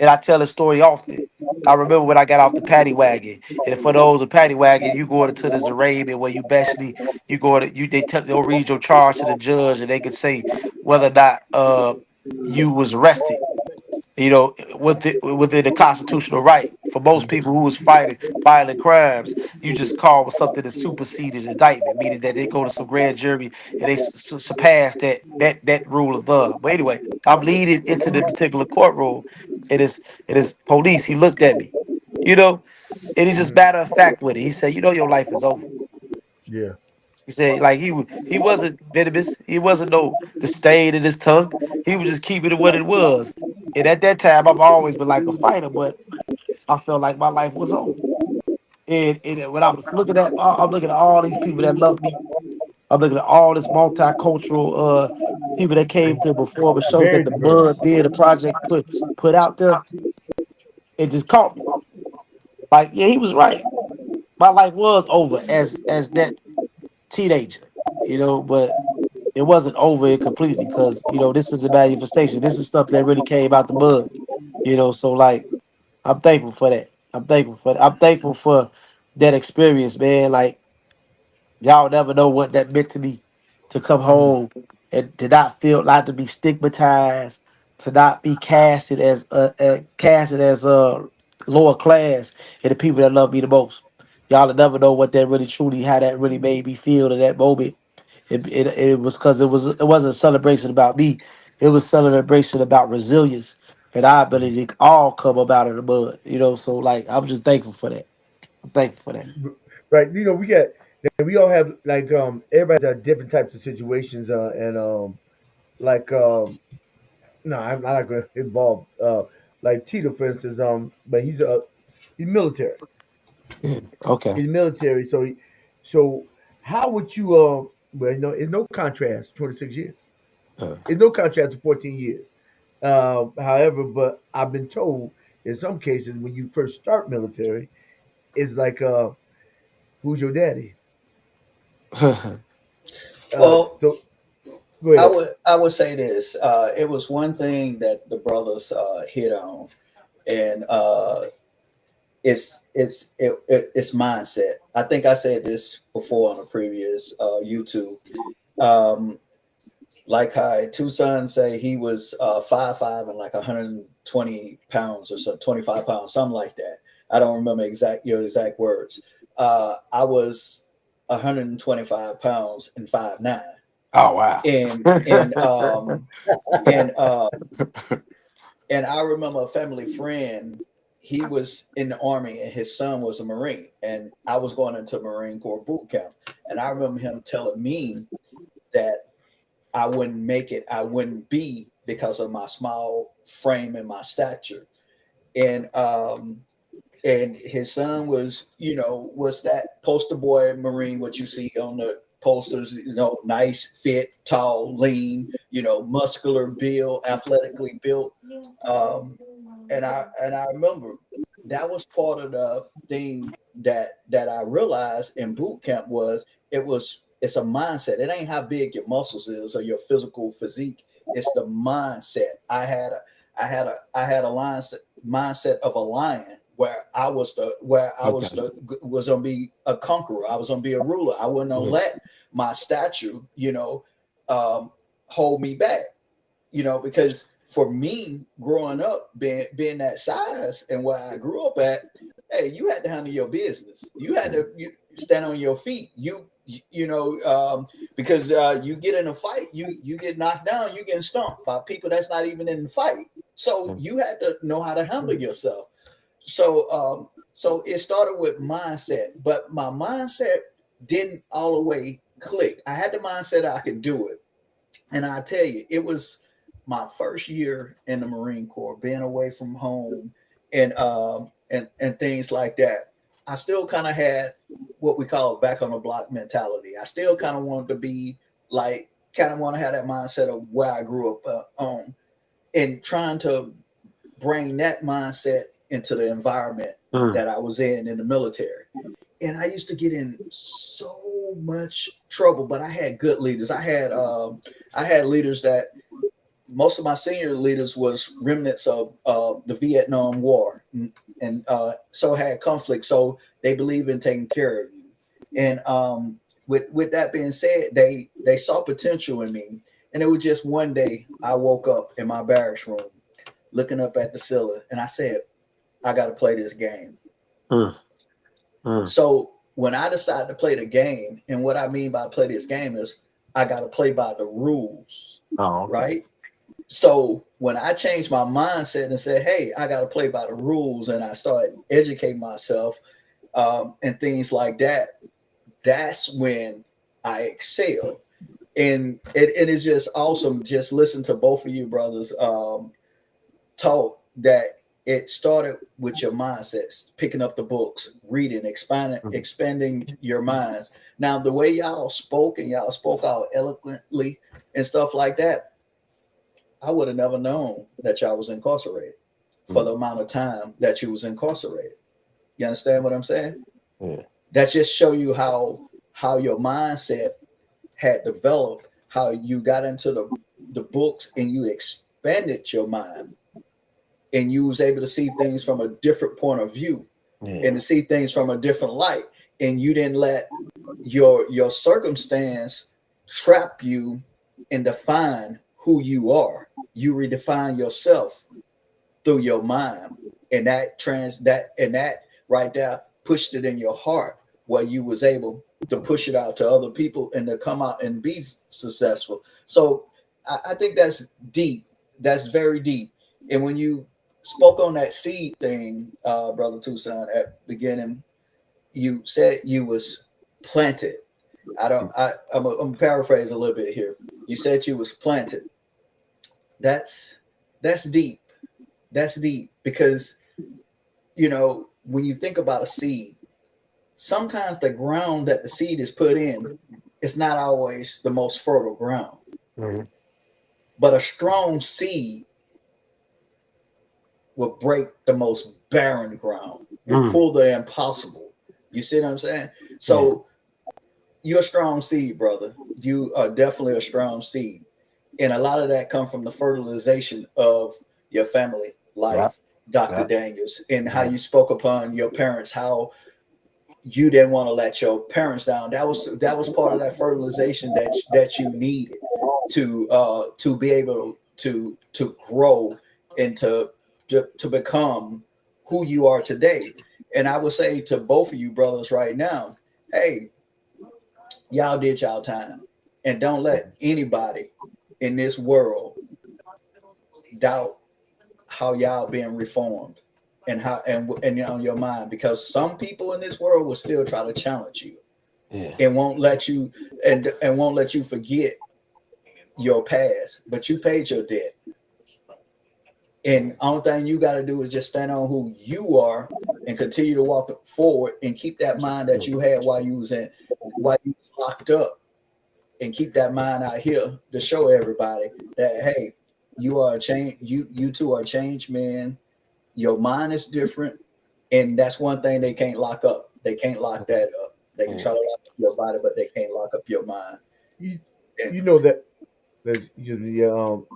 and I tell the story often. I remember when I got off the paddy wagon, and for those with paddy wagon, you go into this arraignment where you basically they'll read your charge to the judge, and they could say whether or not you was arrested, within the constitutional right. For most people who was fighting violent crimes, you just call with something that superseded indictment, meaning that they go to some grand jury and they surpass that rule of thumb. But anyway, I'm leading into the particular courtroom. It is police. He looked at me, you know, and he's just matter of fact with it. He said, your life is over. Yeah. He said, like he wasn't venomous. He wasn't no disdain in his tongue. He was just keeping it what it was. And at that time, I've always been like a fighter, but I felt like my life was over. And when I was looking at, I'm looking at all these people that love me, I'm looking at all this multicultural people that came to before the shows that Very the diverse. Bud Theater Project put out there. It just caught me. Like, yeah, he was right. My life was over as that teenager, but it wasn't over completely because this is the manifestation. This is stuff that really came out the mud. So like I'm thankful for that. I'm thankful for that experience, man. Like y'all never know what that meant to me to come Mhm. home and to not feel not to be stigmatized, to not be casted as lower class, and the people that love me the most. Y'all will never know what that really truly how that really made me feel in that moment. It was because it wasn't a celebration about me. It was celebration about resilience and our ability to all come up out of the mud. So like I'm just thankful for that. I'm thankful for that. Right. We all have like everybody has different types of situations and like no, I'm not going to involve like Tito for instance but he's military. Yeah. Okay. He's military so how would you well it's no contrast 26 years. Uh, It's no contrast to 14 years. However, but I've been told in some cases when you first start military, it's like who's your daddy? Well, So go ahead. I would say this. It was one thing that the brothers hit on, and it's mindset. I think I said this before on a previous YouTube. Um, like how two sons say he was 5'5" and like 120 pounds or so, 25 pounds, something like that. I don't remember your exact words. I was 125 pounds and 5'9", oh wow. and and um and and I remember a family friend. He was in the army, and his son was a Marine, and I was going into Marine Corps boot camp. And I remember him telling me that I wouldn't make it, I wouldn't be because of my small frame and my stature. And and his son was, was that poster boy Marine, what you see on the posters, nice, fit, tall, lean, muscular build, athletically built. Um, and I remember that was part of the thing that I realized in boot camp was it's a mindset. It ain't how big your muscles is or your physical physique. It's the mindset. I had a mindset of a lion where I was Okay. was gonna be a conqueror. I was gonna be a ruler. I wasn't gonna Yeah. let my statue, um, hold me back. Because for me growing up, being that size and where I grew up at, hey, you had to handle your business. You had to stand on your feet. Because you get in a fight, you get knocked down, you get stumped by people that's not even in the fight. So you had to know how to handle yourself. So it started with mindset, but my mindset didn't all the way click. I had the mindset I could do it, and I tell you, it was my first year in the Marine Corps, being away from home, and things like that. I still kind of had what we call back on the block mentality. I still kind of wanted to be like, kind of want to have that mindset of where I grew up on, and trying to bring that mindset into the environment Mm. that I was in the military. And I used to get in so much trouble, but I had good leaders. I had leaders that most of my senior leaders was remnants of the Vietnam War, and so had conflict. So they believe in taking care of you. And with that being said, they saw potential in me. And it was just one day I woke up in my barracks room, looking up at the ceiling, and I said, I got to play this game. Mm. Mm. So when I decide to play the game, and what I mean by play this game is I got to play by the rules, Oh, okay. right? So when I changed my mindset and said, "Hey, I got to play by the rules," and I started educating myself and things like that, that's when I excel. And it is just awesome. Just listen to both of you brothers talk that it started with your mindsets, picking up the books, reading, expanding your minds. Now, the way y'all spoke and y'all spoke out eloquently and stuff like that, I would have never known that y'all was incarcerated for the amount of time that you was incarcerated. You understand what I'm saying? Yeah. That just show you how your mindset had developed, how you got into the books and you expanded your mind and you was able to see things from a different point of view and Yeah. to see things from a different light, and you didn't let your circumstance trap you and define who you are. You redefine yourself through your mind, and that right there pushed it in your heart where you was able to push it out to other people and to come out and be successful. So I think that's deep. That's very deep. And when you spoke on that seed thing, brother Tucson, at the beginning, you said you was planted. I'm paraphrase a little bit here. You said you was planted. That's that's deep. That's deep because when you think about a seed, sometimes the ground that the seed is put in is not always the most fertile ground. Mhm. But a strong seed will break the most barren ground, will Mm. pull the impossible. You see what I'm saying? Yeah. So you're a strong seed, brother. You are definitely a strong seed. And a lot of that come from the fertilization of your family, Yeah. like Dr. Yeah. Daniels, and how Yeah. you spoke upon your parents, how you didn't want to let your parents down. That was part of that fertilization that you needed to be able to grow and to become who you are today. And I would say to both of you brothers right now, hey, y'all did y'all time, and don't let anybody in this world doubt how y'all being reformed and how and on your mind, because some people in this world will still try to challenge you Yeah. and won't let you forget your past, but you paid your debt. And only thing you got to do is just stand on who you are and continue to walk forward and keep that mind that you had while you was locked up, and keep that mind out here to show everybody that, hey, you are a change. You two are changed men. Your mind is different, and that's one thing they can't lock up. They can't lock that up. They can Yeah. try to lock up your body, but they can't lock up your mind. You, And, you know that there's usually and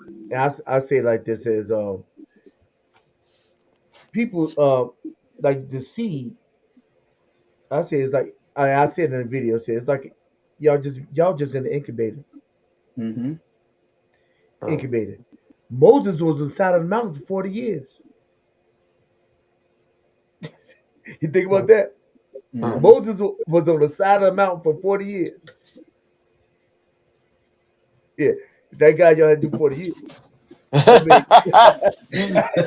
I say it like this is people like the seed. I say it's like I said in the video. Say it's like y'all just in the incubator. mm-hmm, Mm. Incubator. Moses was on the side of the mountain for 40 years. You think about Mm. that? Mm. mm-hmm. Moses was on the side of the mountain for 40 years. Yeah, that guy y'all had to do 40 years. I mean,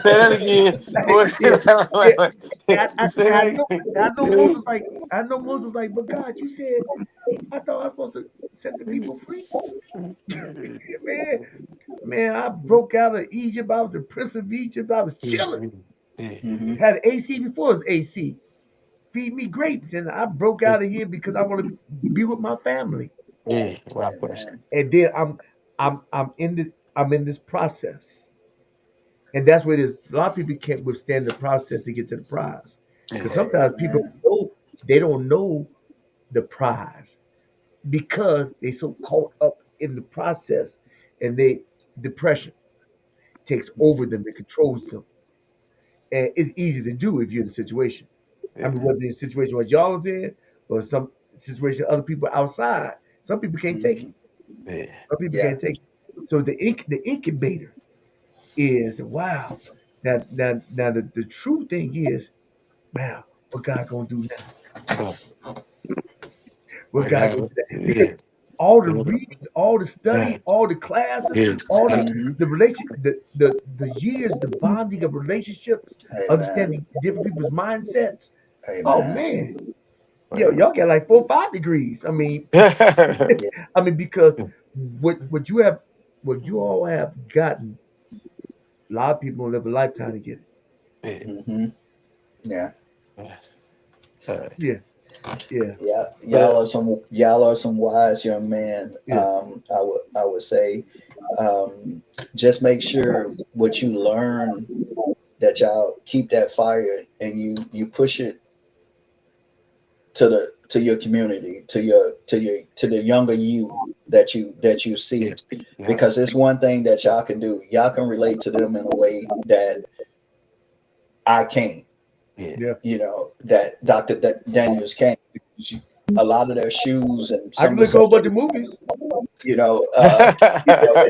Say that again. What? yeah, yeah. Say I that know, I know again. Moses like, I know Moses like, but God, you said I thought I was supposed to set the people free. man, man, I broke out of Egypt. I was the prince of Egypt. I was chilling. Yeah. Mm-hmm. Had AC before it was AC. Feed me grapes, and I broke Yeah. out of here because I want to be with my family. Yeah. Without question. Amen. And then I'm in this process, and that's what it is. A lot of people can't withstand the process to get to the prize, because Yeah. sometimes people Amen. know they don't know the prize because they so caught up in the process, and they depression takes over them, it controls them, and it's easy to do if you're in a situation. I Yeah. mean, whether it's a situation what y'all is in or some situation other people outside, some people can't take Mm-hmm. it. Yeah. Some people Yeah. can't take it. So the incubator is wow. Now the true thing is, wow, what God gonna do now? So, What God gonna exactly. do now? Because Yeah. all the Yeah. reading, all the Yeah. study, all the classes, Yeah. all Mm-hmm. the relation, the years, the bonding of relationships, Amen. understanding different people's mindsets. Oh Amen. man, yo, Well, y'all got like 4, 5 degrees. I mean, Yeah. because what you what you all have gotten, a lot of people don't live a lifetime to get it. Yeah. Mm-hmm. Yeah. All right. Yeah, yeah, Yeah, But y'all are some wise young men. yeah. I would say, um, just make sure what you learn that y'all keep that fire and you push it to your community, to the younger you that you yeah. see, Yeah. because it's one thing that y'all can do. Y'all can relate to them in a way that I can't. Yeah. Yeah. That Daniels can't, because a lot of their shoes and I some can of the look over stuff a bunch they, of movies. you know, you know,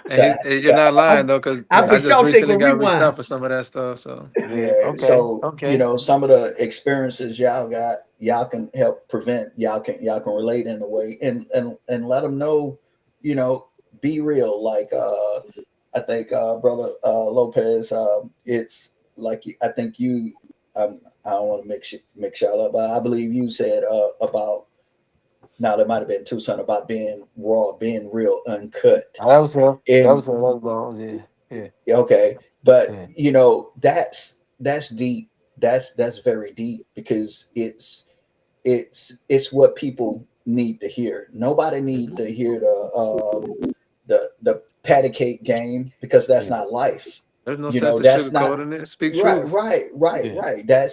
And to, you're to not I lying though, because I can I just Shawshank recently on got reached rewind. out for some of that stuff. So Yeah. yeah. Okay. So Okay. some of the experiences y'all got, y'all can help prevent. Y'all can relate in a way, and let them know, you know, be real. Like I think brother Lopez, it's like I think you. I don't want to mix y'all up, but I believe you said about, now there might have been Tucson, about being raw, being real, uncut. That was him. That And was him. That was Bones. Yeah. Yeah. okay, but Yeah. that's deep. That's very deep, because it's what people need to hear. Nobody need to hear the patty cake game, because that's Yeah. not life. there's no sense of That's not sugarcoating it. Speak right, truth. right, right, Yeah. right. That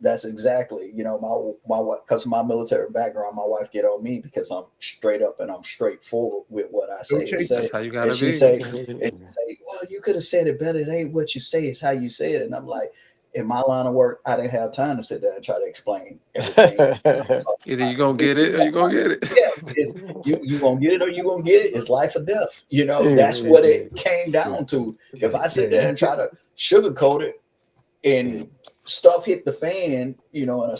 that's exactly, my wife, because of my military background, my wife get on me because I'm straight up and I'm straightforward with what I No say and chaser. That's say. how you And gotta she be. say, well, you could have said it better. It ain't what you say, it's how you say it. And I'm like, in my line of work, I didn't have time to sit there and try to explain everything. Either you gonna get it or you gonna get it. Yeah, because you gonna get it or you gonna get it. It's life or death. That's Yeah. what it came down to. If Yeah. I Yeah, sit there you and get. try to sugarcoat it, Yeah. and stuff hit the fan, But in you a know,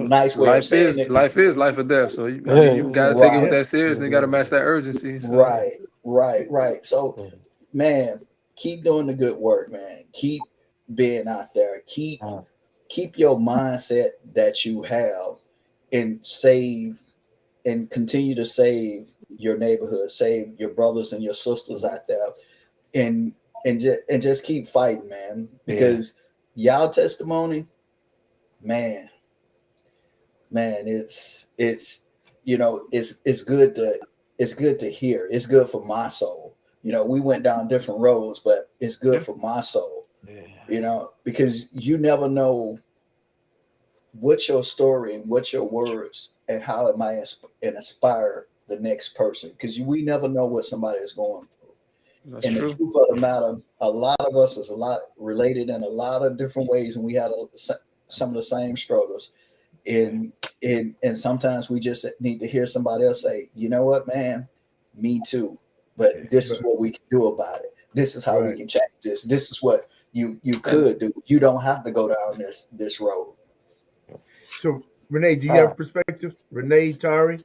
nice way of saying it. life or death. So I mean, you got to take it with Right, Yeah, that serious, and you got to match that urgency. So right, right. So, man, keep doing the good work, man. Keep being out there. Keep your mindset that you have, and save and continue to save your neighborhood, save your brothers and your sisters out there, and just keep fighting, man. Yeah. Because y'all testimony, man, it's it's good to hear. It's good for my soul. We went down different roads, but it's good yeah, for my soul. Yeah. Because you never know what your story and what your words and how it might inspire the next person, because we never know what somebody is going through. that's And the true. truth of the matter, a lot of us is a lot related in a lot of different ways, and we had some of the same struggles. And sometimes we just need to hear somebody else say, you know what, man, me too, but this is right, what we can do about it. This is how we right. can change this. This is what you And could do. You don't have to go down this road. So Renee, do you Uh, have perspective? Renee, Tari,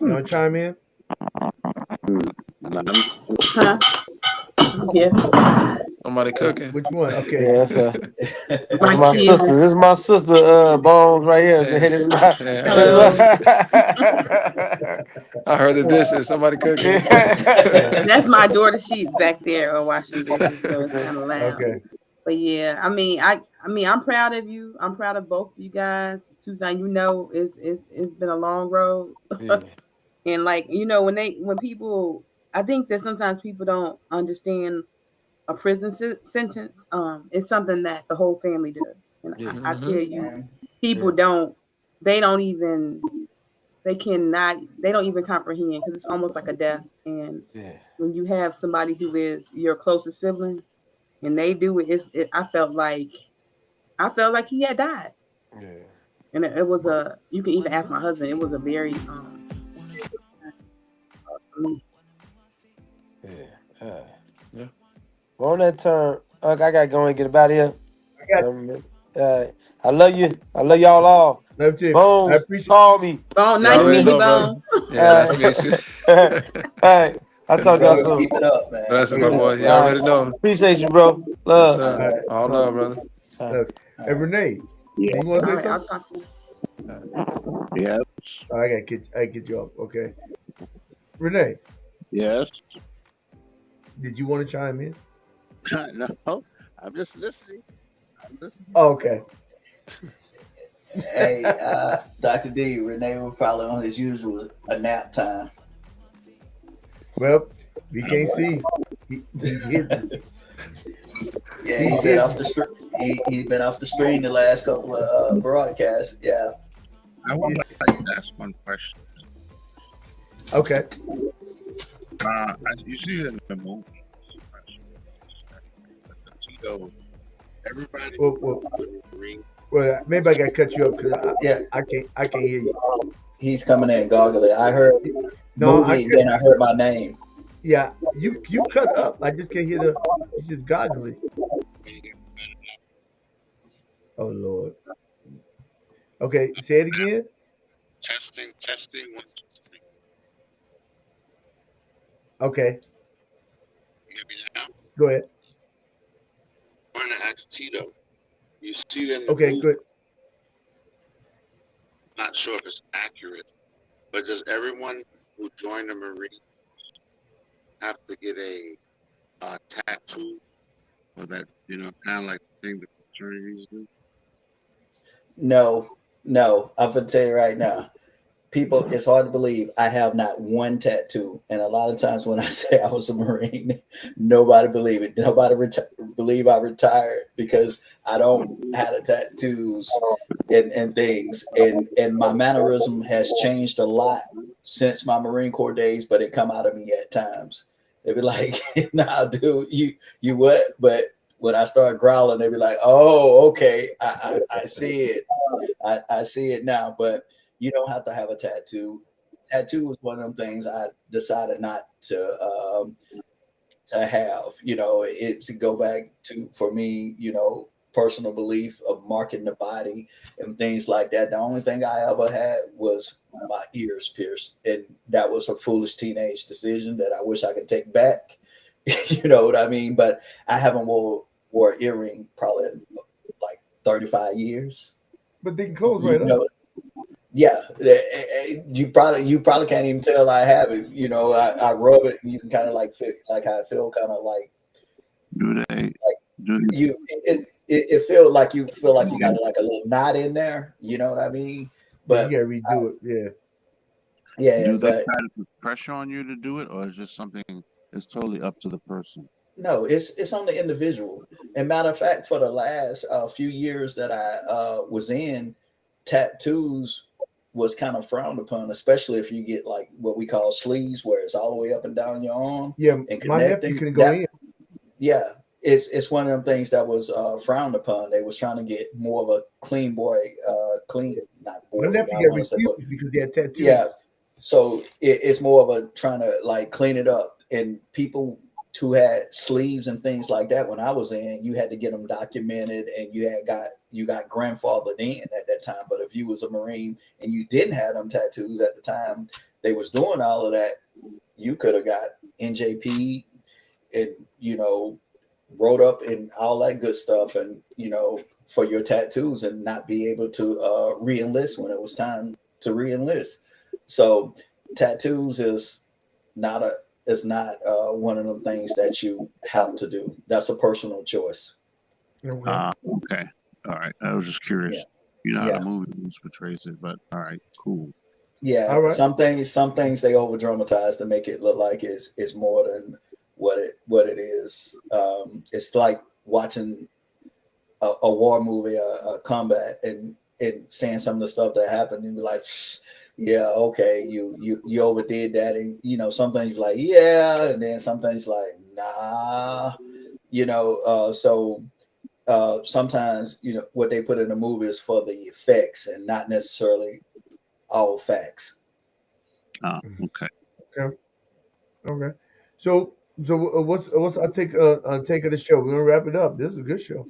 you want to chime in? Huh? Yeah. somebody cooking. Which one? Okay. yeah. That's My my kids. sister. This is my sister, Bones, right here, man. Yeah, This is my. yeah. I This heard Hello. the is I heard the dishes. Somebody cooking. my. That's my daughter. She's back there washing dishes, so it's kind of loud. Okay. But yeah, I mean, I'm proud of you. I'm proud of both of you guys. Susan, it's been a long road, Yeah. and like when people, I think that sometimes people don't understand a prison sentence. It's something that the whole family does, and Yeah. I tell Hmm. you, And people Yeah. don't. They don't even. They cannot. They don't even comprehend, because it's almost like a death. And Yeah. when you have somebody who is your closest sibling and they do it, I felt like he had died. Yeah. And it was a, you can even ask my husband, it was a very for me. Yeah. Yeah. Well, on that turn, I gotta go and get about here. I got Uh, I love you. I love y'all all. love Jim. I Bones, appreciate. call me. Bone, You nice already meeting you, know, brother. Bone. Yeah, All nice to meet you. right. All right. I'll talk to y'all brothers, soon. keep it up, man. Blessings, Keep my it Okay. boy. up, You All brothers. already right. know. Appreciate you, bro. Yes, Love. All sir. right. All Love. love, brother. All right. Love. All Hey right. Renee, Yeah, you want to All say right, I'll something? talk to you. All right. yes, I get you up. Okay. Renee, yes. did you want to chime in? No, I'm just listening. I'm listening. Oh, okay. Hey, Dr. D, Renee was probably on his usual a nap time. Well, we I can't want. see. He's hidden. Yeah, He's he's been off hidden. the he's been off the screen the last couple of broadcasts. Yeah. I want He- to ask one question. okay. As you see it in the movie, Tito, everybody Well, well, Marine. well, maybe I got to cut you up because Yeah, I can't hear you. he's coming in goggly. I heard No, I movie, cut. then I heard my name. Yeah, you cut up. I just can't hear the. It's just goggly. Oh Lord. Okay, say it again. Testing, testing. 1, 2, 3. Okay, You hear me now? go ahead. I'm going to ask Tito. You see it in the Okay, movie. good. Not sure if it's accurate, but does everyone who joined the Marine have to get a tattoo or that kind of like thing that fraternities do? No, no, I'm gonna tell you right now. People, it's hard to believe I have not one tattoo. And a lot of times when I say I was a Marine, nobody believe it. Nobody believe I retired because I don't have the tattoos and things. And my mannerism has changed a lot since my Marine Corps days, but it come out of me at times. They'd be like, "Nah, dude, you what?" But when I start growling, they'd be like, "Oh, okay, I see it. I see it now." But you don't have to have a tattoo. Tattoo is one of them things I decided not to have. It's to go back to, for me, personal belief of marking the body and things like that. The only thing I ever had was my ears pierced, and that was a foolish teenage decision that I wish I could take back. You know what I mean? But I haven't wore an earring probably in like 35 years. But they can close You right up. know, yeah, you probably can't even tell I have it. I rub it and you can kind of like feel like how I feel, kind of like Do they? like Do it feel like you got like a little knot in there. You know what I mean? Yeah, you But gotta redo it. Yeah. yeah, do they but try to put pressure on you to do it, or is just something it's totally up to the person? no, it's on the individual. And matter of fact, for the last few years that I was in, tattoos was kind of frowned upon, especially if you get like what we call sleeves, where it's all the way up and down your arm Yeah, and my nephew connecting. couldn't go That in. yeah, it's one of them things that was frowned upon. They was trying to get more of a clean boy, clean not My boy. nephew I got want to say, but refused because he had tattoos. yeah. So it's more of a trying to like clean it up. And people who had sleeves and things like that, when I was in, you had to get them documented, and you got grandfathered in at that time. But if you was a Marine and you didn't have them tattoos at the time they was doing all of that, you could have got NJP and wrote up and all that good stuff, and for your tattoos, and not be able to re-enlist when it was time to re-enlist. So tattoos not a is not one of them things that you have to do. That's a personal choice. Okay. Okay. All right. I was just Yeah, curious. You know how the yeah, movie portrays it, but all right, cool. yeah. All right. Some things they over dramatize to make it look like it's more than what it is. It's like watching a war movie, a combat, and saying some of the stuff that happened, and be like, yeah, okay, you overdid that, and some things you're like, yeah, and then some things like, nah, so sometimes what they put in the movie is for the effects and not necessarily all facts. Okay. Okay. Okay. So what's I take of the show? We're gonna wrap it up. This is a good show.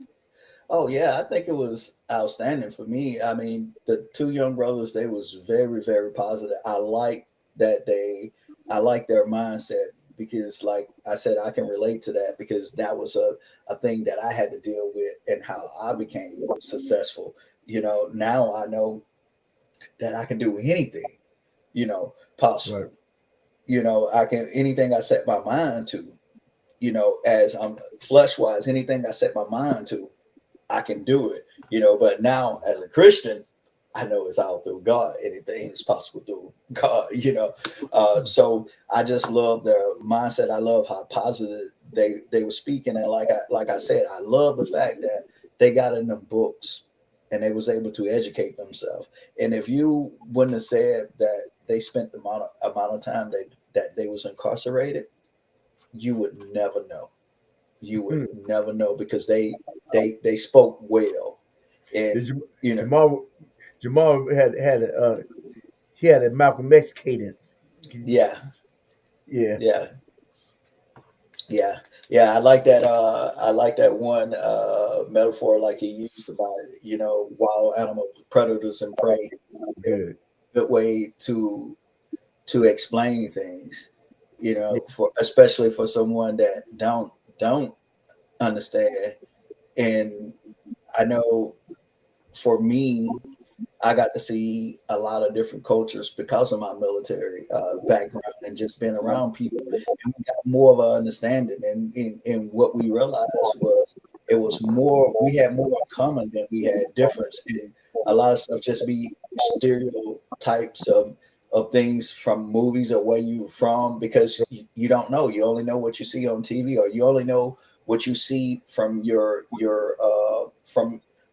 Oh yeah, I think it was outstanding for me. I mean, the two young brothers, they was very, very positive. That they I like their mindset, because like I said, I can relate to that, because that was a thing that I had to deal with, and how I became successful. Now I know that I can do anything, Right. possible. I can anything I set my mind to, you know, as I'm flesh wise, anything I set my mind to, I can do it, you know. But now as a Christian, I know it's all through God. Anything is possible through God, you know. So I just love their mindset. I love how positive they were speaking, and like I said, I love the fact that they got in them books and they was able to educate themselves. And if you wouldn't have said that they spent the amount of time that they was incarcerated, you would never know. You would never know because they spoke well, and you know, Jamal had a he had a Malcolm X cadence. yeah, Yeah. yeah, yeah, yeah. I like that. I like that one metaphor, like he used about, you know, wild animals, predators, and prey. It was Good. a good way to explain things, you Yeah. know, for especially for someone that don't understand. And I know for me, I got to see a lot of different cultures because of my military background and just being around people. And we got more of an understanding. And what we realized was it was more, we had more in common than we had difference. And a lot of stuff just be stereotypes of things from movies or where you from, because you don't know. You only know what you see on TV, or you only know what you see from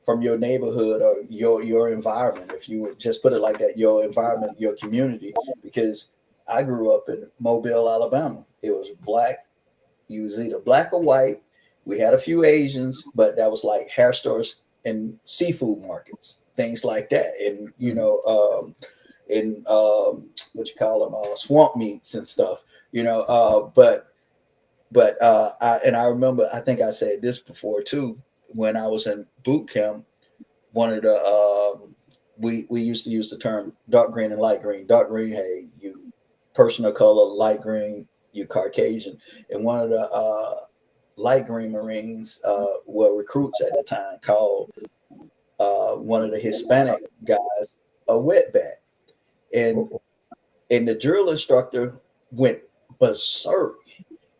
from your neighborhood or your environment. If you would just put it like that, your environment, your community. Because I grew up in Mobile, Alabama. It was black. You was either black or white. We had a few Asians, but that was like hair stores and seafood markets, things like that. And you know, in what you call them, swamp meats and stuff. You know, I remember, I think I said this before too, when I was in boot camp. One of the we used to use the term dark green and light green. Dark green, hey, you person of color. Light green, you Caucasian. And one of the light green Marines were recruits at the time, called one of the Hispanic guys a wetback. And Oh, and the drill instructor went berserk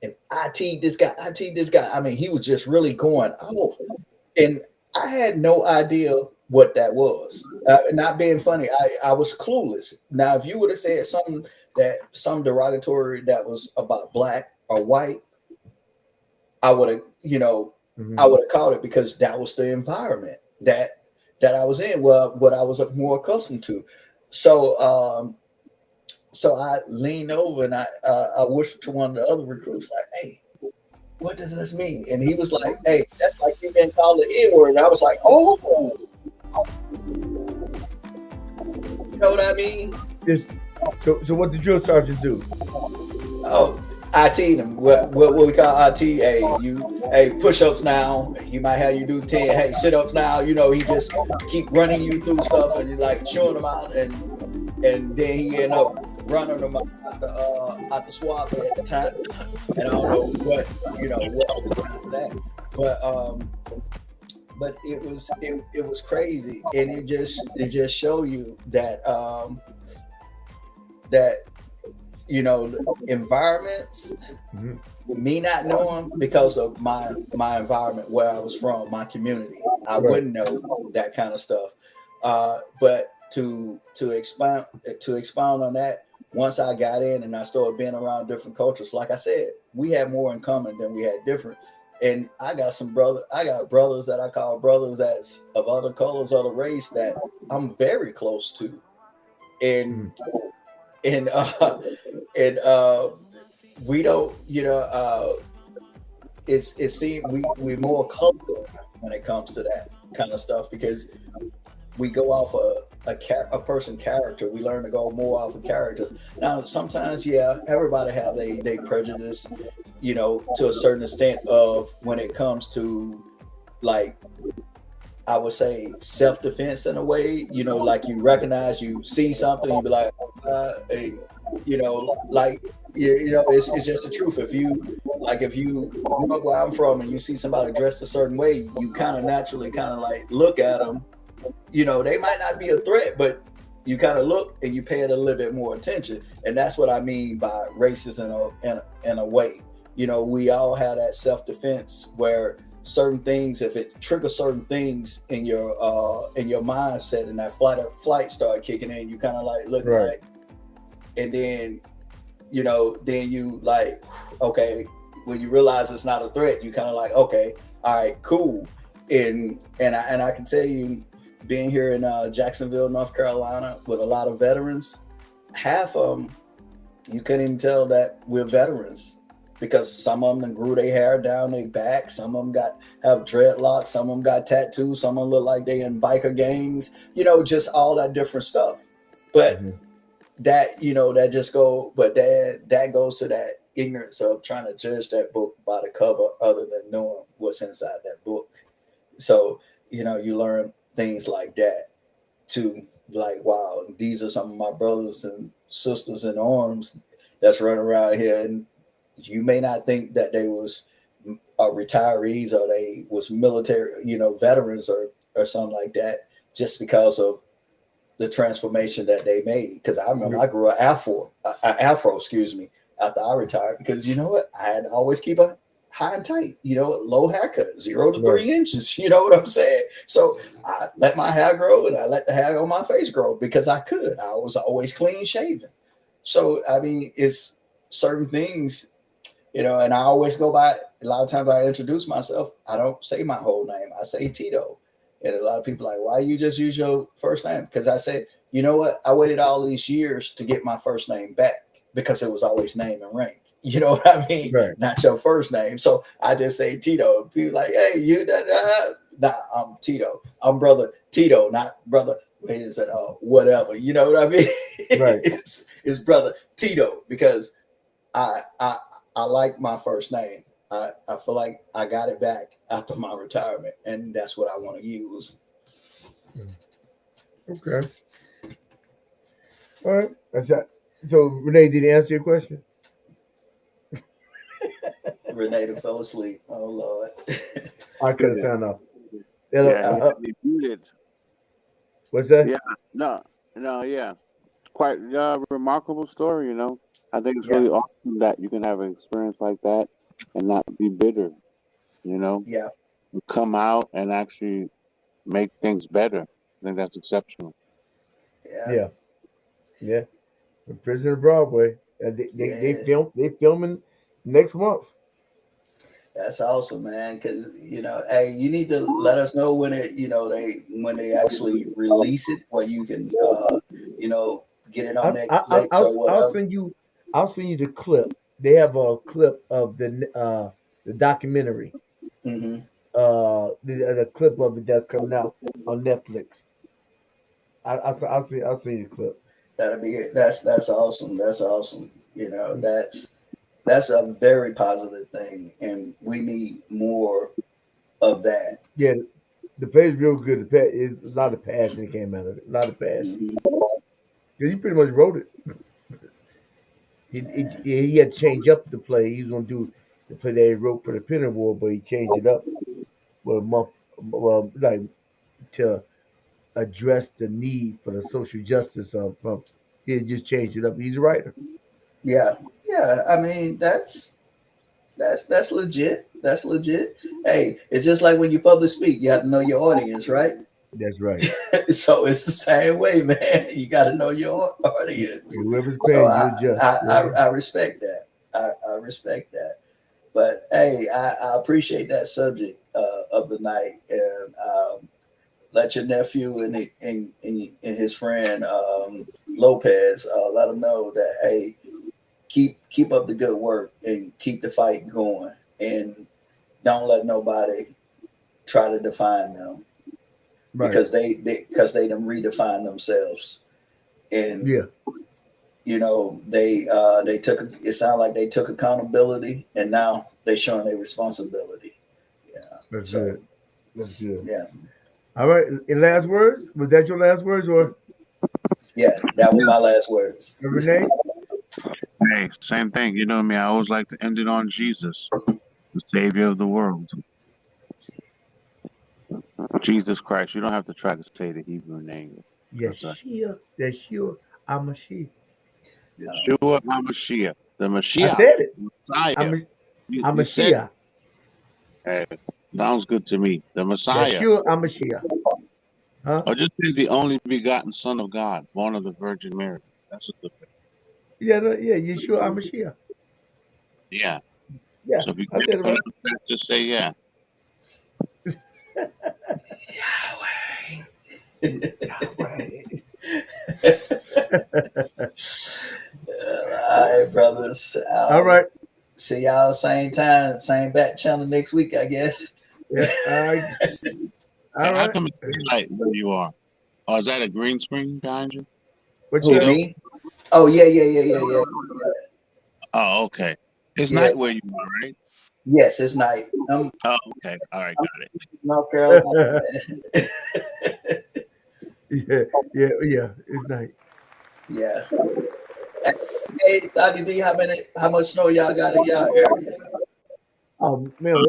and IT this guy, IT this guy. I mean, he was just really going off. And I had no idea what that was. Not being funny, I was clueless. Now, if you would have said something some derogatory that was about black or white, I would have, you know, I mhm. would have caught it, because that was the environment that I was in. Well, what I was more accustomed to. So so I leaned over and I whispered to one of the other recruits, like, "Hey, what does this mean?" And he was like, "Hey, that's like you been called the N word." And I was like, "Oh, you know what I mean?" This, so what the drill sergeant do? Oh, IT them. What we call IT? Hey, hey, push ups now. You might have you do 10. Hey, sit ups now. You know, he just keep running you through stuff and you like chewing them out, and then he end up running them out the swab at the time. And I don't know what, you know, what was after that, but it was crazy, and it just show you that that, you know, environments, Mhm. me not knowing because of my environment where I was from, my community, I Right. wouldn't know that kind of stuff. But to expound on that, once I got in and I started being around different cultures, like I said, we had more in common than we had different. And I got brothers that I call brothers that's of other colors, other race, that I'm very close to. And Mhm. and and we don't, you know, it seems we're more comfortable when it comes to that kind of stuff, because we go off a person character. We learn to go more off of characters. Now, sometimes, yeah, everybody have they prejudice, you know, to a certain extent of when it comes to, like, I would say self defense in a way. You know, like you recognize, you see something, you be like, hey, you know, like, you know, it's just the truth. If you grew up where I'm from and you see somebody dressed a certain way, you kind of naturally kind of like look at them. You know, they might not be a threat, but you kind of look and you pay it a little bit more attention. And that's what I mean by racism in a way. we all have that self-defense where certain things, if it triggers certain things in your mindset, and that flight start kicking in, you kind of like looking Right. like, and then then you like, okay, when you realize it's not a threat, you kind of like, okay, all right, cool. And I can tell you, being here in Jacksonville, North Carolina, with a lot of veterans, half of them, you couldn't even tell that we're veterans, because some of them grew their hair down their back, some of them have dreadlocks, some of them got tattoos, some of them look like they in biker gangs, just all that different stuff. But that that just but that goes to that ignorance of trying to judge that book by the cover, other than knowing what's inside that book. So you learn things like that too, like, wow, these are some of my brothers and sisters in arms that's running around here, and you may not think that they was retirees, or they was military, veterans, or something like that, just because of the transformation that they made. Because I remember I grew an afro, excuse me, after I retired, because you know what, I had to always keep a high and tight, low haircut, 0 to 3 inches, you know what I'm saying? So I let my hair grow, and I let the hair on my face grow, because I could. I was always clean shaven. So I mean, it's certain things, and I always go by, a lot of times I introduce myself, I don't say my whole name, I say Tito. And a lot of people are like, why you just use your first name? Because I said, you know what? I waited all these years to get my first name back, because it was always name and rank. You know what I mean? Right. Not your first name. So I just say Tito. People like, hey, you, nah, I'm Tito. I'm brother Tito, not brother, whatever. You know what I mean? Right. it's brother Tito, because I like my first name. I feel like I got it back after my retirement, and that's what I want to use. Okay. All right. That's that. So Renee, did he answer your question? Renee fell asleep. Oh Lord. I couldn't sound off. Yeah, he had me muted. What's that? Yeah, no, yeah. Quite remarkable story, I think it's Yeah. really awesome that you can have an experience like that and not be bitter, Yeah. You come out and actually make things better. I think that's exceptional. Yeah. Yeah. Yeah. The Prisoner of Broadway. They Yeah. filming next month. That's awesome, man. Because hey, you need to let us know when when they actually release it, where you can get it on Netflix or I'll whatever. send you the clip. They have a clip of the documentary. Mm-hmm. The clip of it that's coming out on Netflix. I'll send you the clip. That'll be it. That's awesome. That's awesome. Mm. That's a very positive thing, and we need more of that. Yeah, the play's real good. A lot of passion that came out of it. A lot of passion. Mm-hmm. Because he pretty much wrote it. Yeah. He had to change up the play. He was going to do the play that he wrote for the Penny Award, but he changed it up for a month, like to address the need for the social justice of. He just changed it up. He's a writer. Yeah. Yeah. I mean, that's legit. That's legit. Hey, it's just like when you public speak, you have to know your audience, right? That's right. So it's the same way, man. You got to know your audience. Whoever's So paying you, adjust. I respect that. I respect that. But hey, I appreciate that subject of the night, and let your nephew and his friend Lopez let them know that, hey, keep up the good work and keep the fight going, and don't let nobody try to define them, Right. because they done redefine themselves. And Yeah. they took, it sounded like they took accountability, and now they showing their responsibility. Yeah. That's So good. That's good. yeah. All right. And last words? Was that your last words, or Yeah, that was my last words. Renee? Hey, same thing. You know me. I always like to end it on Jesus, the Savior of the world. Jesus Christ. You don't have to try to say the Hebrew name. Yeshua, I'm a she. Um, Yeshua HaMashiach, the I Mashiach, said it. Messiah. I'm a, You said, Amashiach. uh, sounds good to me. The Messiah. Yeshua Amashiach. Huh? Or just say the only begotten Son of God, born of the Virgin Mary. That's a good thing. Yeah, yeah, Yeshua Amashiach. Yeah. Yeah, So if you I can't said it right. pronounce that, just say yeah. Right. All right, brothers. All right. See y'all same time, same back channel next week, I guess. Yeah. All right. Hey, All how right. come it's daylight where you are? Oh, is that a green screen behind you? What you Who, say? Still? me? Oh yeah. Oh, okay. It's Yeah. night where you are, right? Yes, it's night. Oh, okay. All right, I'm got it. in North Carolina. Yeah, yeah. It's night. Yeah. Hey, Dr. D, how much snow y'all got in y'all area? Oh man,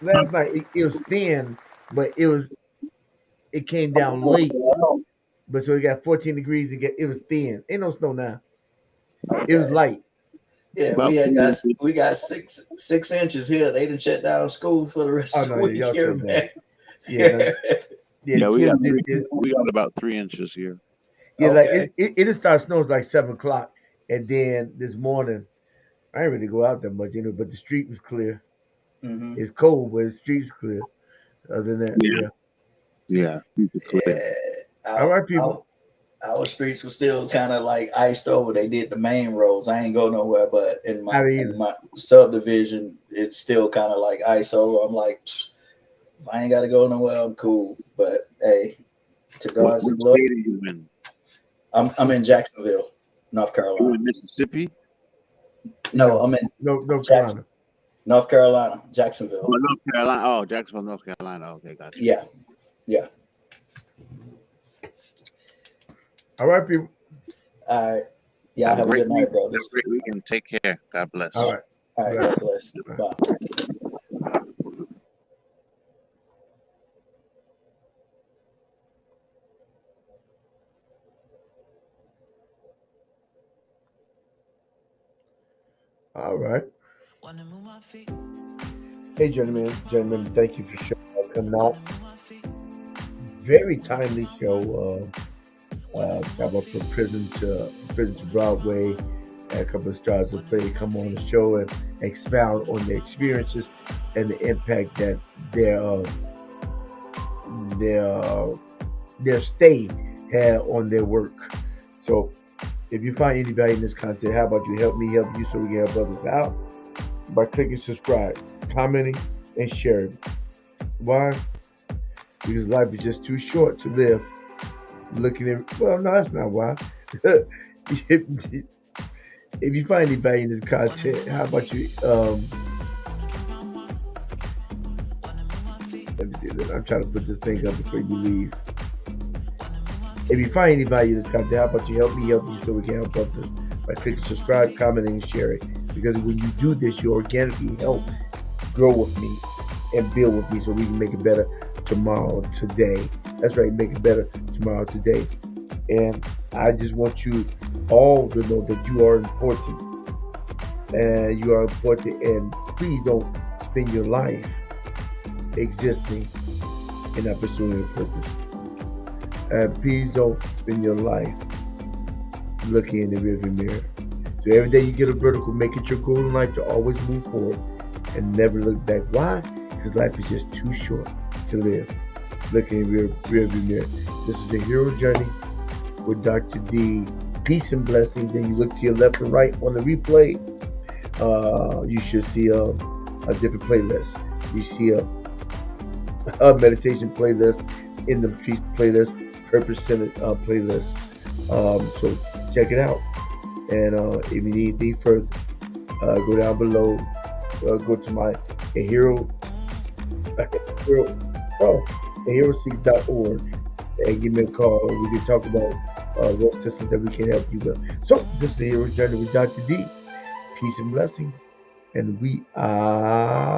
last night it was thin, but it came down late. But so it got 14 degrees. It was thin. Ain't no snow now. It was Okay. light. Yeah, Well, we got 6 inches here. They didn't shut down school for the Oh rest of no, the yeah, week y'all here, shut down. man. Yeah, no, yeah. The yeah, kids did this. we got about 3 inches here. Yeah, like Okay. it started snowing like 7 o'clock, and then this morning I didn't really go out that much, but the street was clear. Hmm. It's cold, but the street's clear. Other than that, Yeah, yeah. yeah. Super clear. Yeah. All Our, right, people. our streets were still kind of like iced over. They did the main roads. I ain't go nowhere, but Not in either. my subdivision, it's still kind of like ice over. I'm like, if I ain't got to go nowhere, I'm cool. But hey, to What God's the glory. state are you in? I'm in Jacksonville, North You Carolina. in Mississippi? No, No, I'm in no, North Jackson, Carolina. North Carolina, Oh, Jacksonville. North Carolina. Oh, Jacksonville, North Carolina. Okay, gotcha. Yeah, yeah. All right, people. All right. Y'all Have a have a great good week. night, Have a brothers. great weekend. Take care. God bless. All right. All right. Bless God you. bless. All right. Bye. All right. Wanna move my feet, Hey, gentlemen, thank you for coming wanna out. move my feet. Very timely show. About from prison to Broadway. A couple of stars of play come on the show and expound on their experiences and the impact that their their stay had on their work. So, if you find anybody in this content, how about you help me help you so we can help others out by clicking subscribe, commenting, and sharing. Why? Because life is just too short to live looking at. Well, no, that's not why. if you find anybody in this content, how about you? Let me see. I'm trying to put this thing up before you leave. If you find anybody in this content, how about you help me help you so we can help others by clicking subscribe, commenting, and sharing. Because when you do this, you organically help grow with me and build with me so we can make it better tomorrow, today. That's right, make it better tomorrow, today. And I just want you all to know that you are important. And you are important. And please don't spend your life existing and not pursuing a purpose. And please don't spend your life looking in the rearview mirror. So every day you get a vertical, make it your goal in life to always move forward and never look back. Why? Because life is just too short to live looking in the rearview mirror. This is the Hero Journey with Dr. D. Peace and blessings. And you look to your left and right on the replay. You should see a different playlist. You see a meditation playlist, in the feast playlist, purpose centered playlist. So check it out. And if you need anything further, go down below. Go to my a hero, aheroseeks.org and give me a call. We can talk about what systems that we can help you with. So this is the Hero Journey with Dr. D. Peace and blessings. And we are